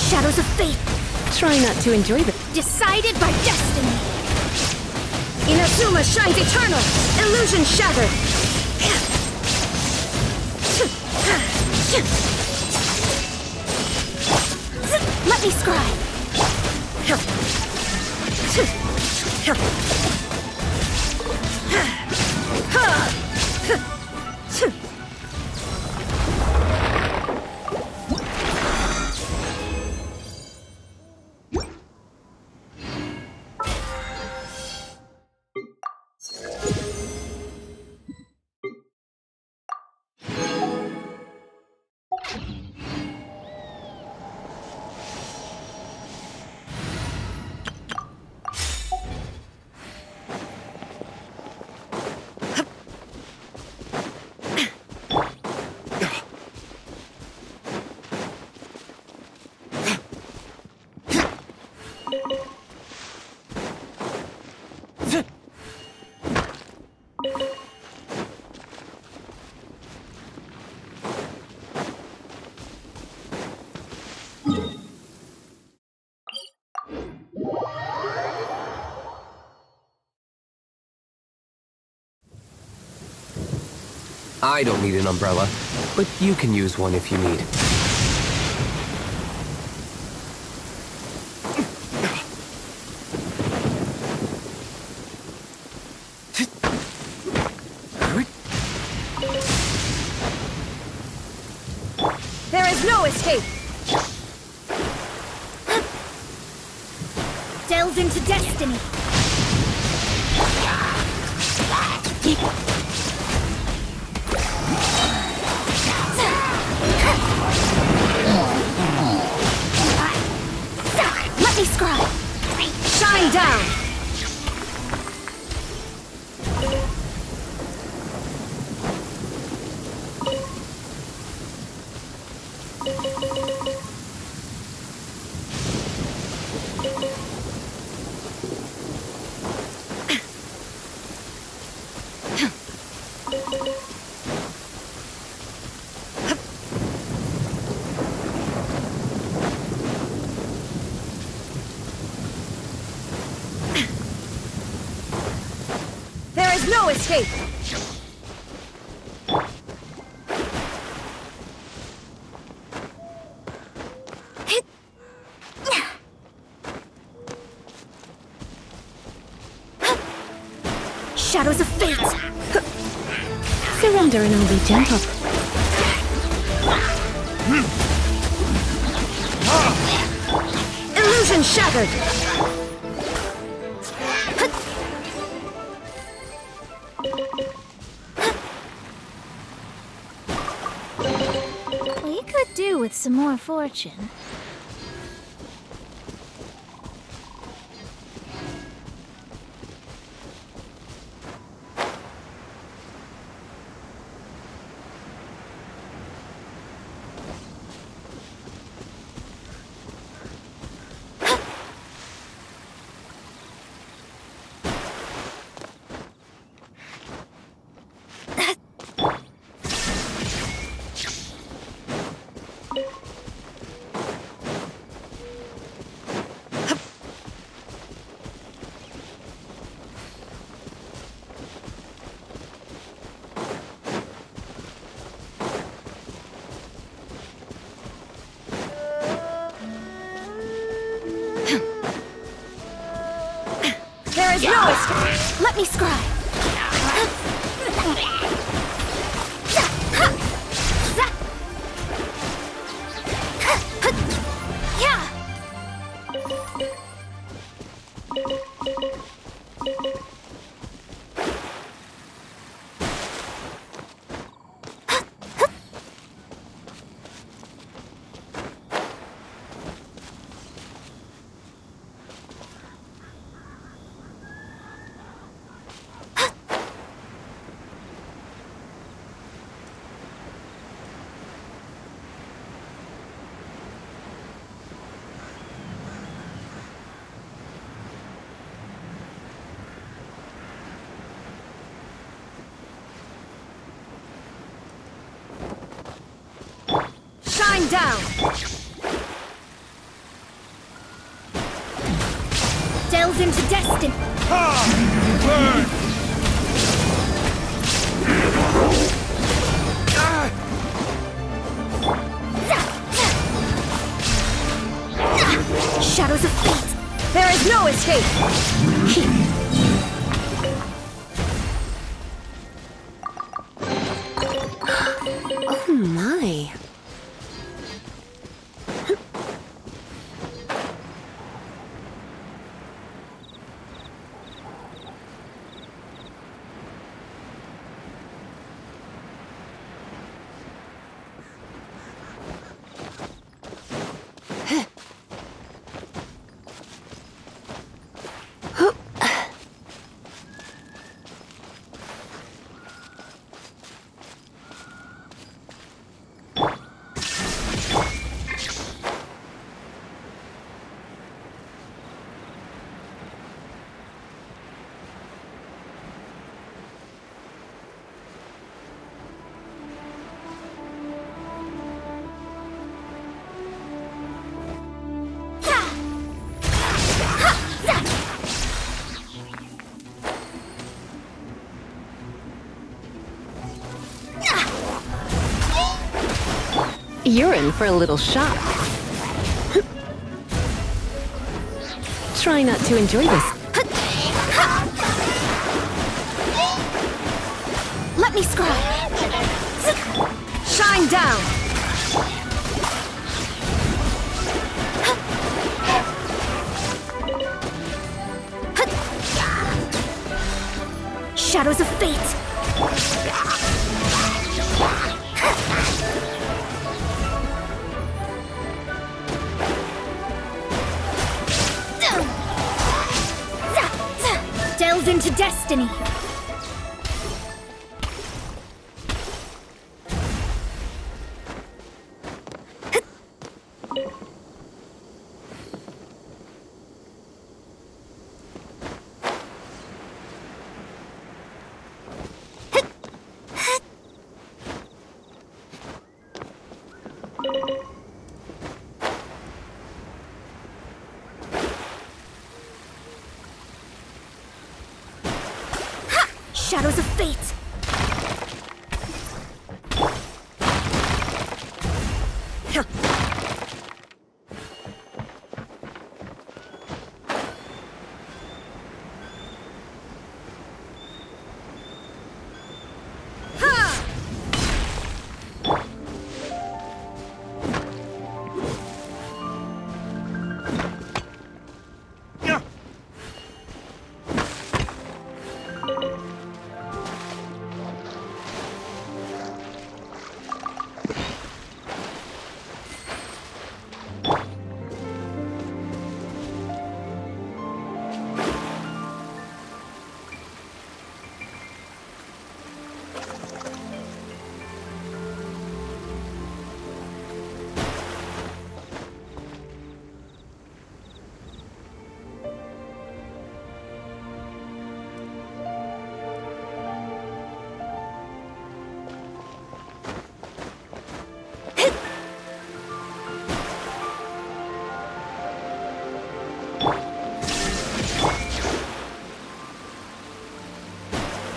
Shadows of fate. Try not to enjoy them. Decided by destiny. Inazuma shines eternal. Illusion shattered. Let me scry. I don't need an umbrella, but you can use one if you need. There is no escape. Delve into destiny. Let me scry. Shine down. There is no escape. Shadows of fate. Surrender and I'll be gentle. Illusion shattered. We could do with some more fortune. There is no escape. Let me scry. Shine down! Delve into destiny. Burn! Shadows of fate! There is no escape! Oh my. You're in for a little shock. Try not to enjoy this. Let me scry! Shine down! Shadows of fate! Delve into destiny! Shadows of fate!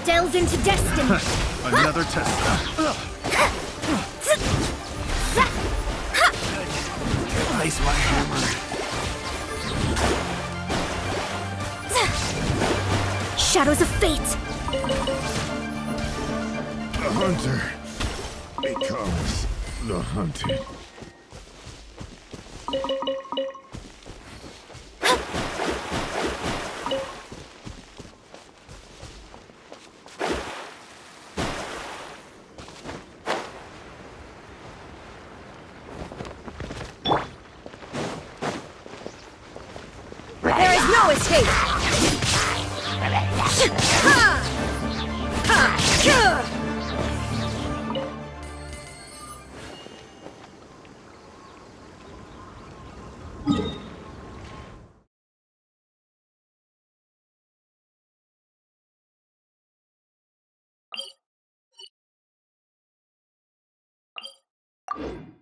Delve into destiny! Another test. Place my hammer. Shadows of fate! The hunter becomes the hunted. There is no escape! You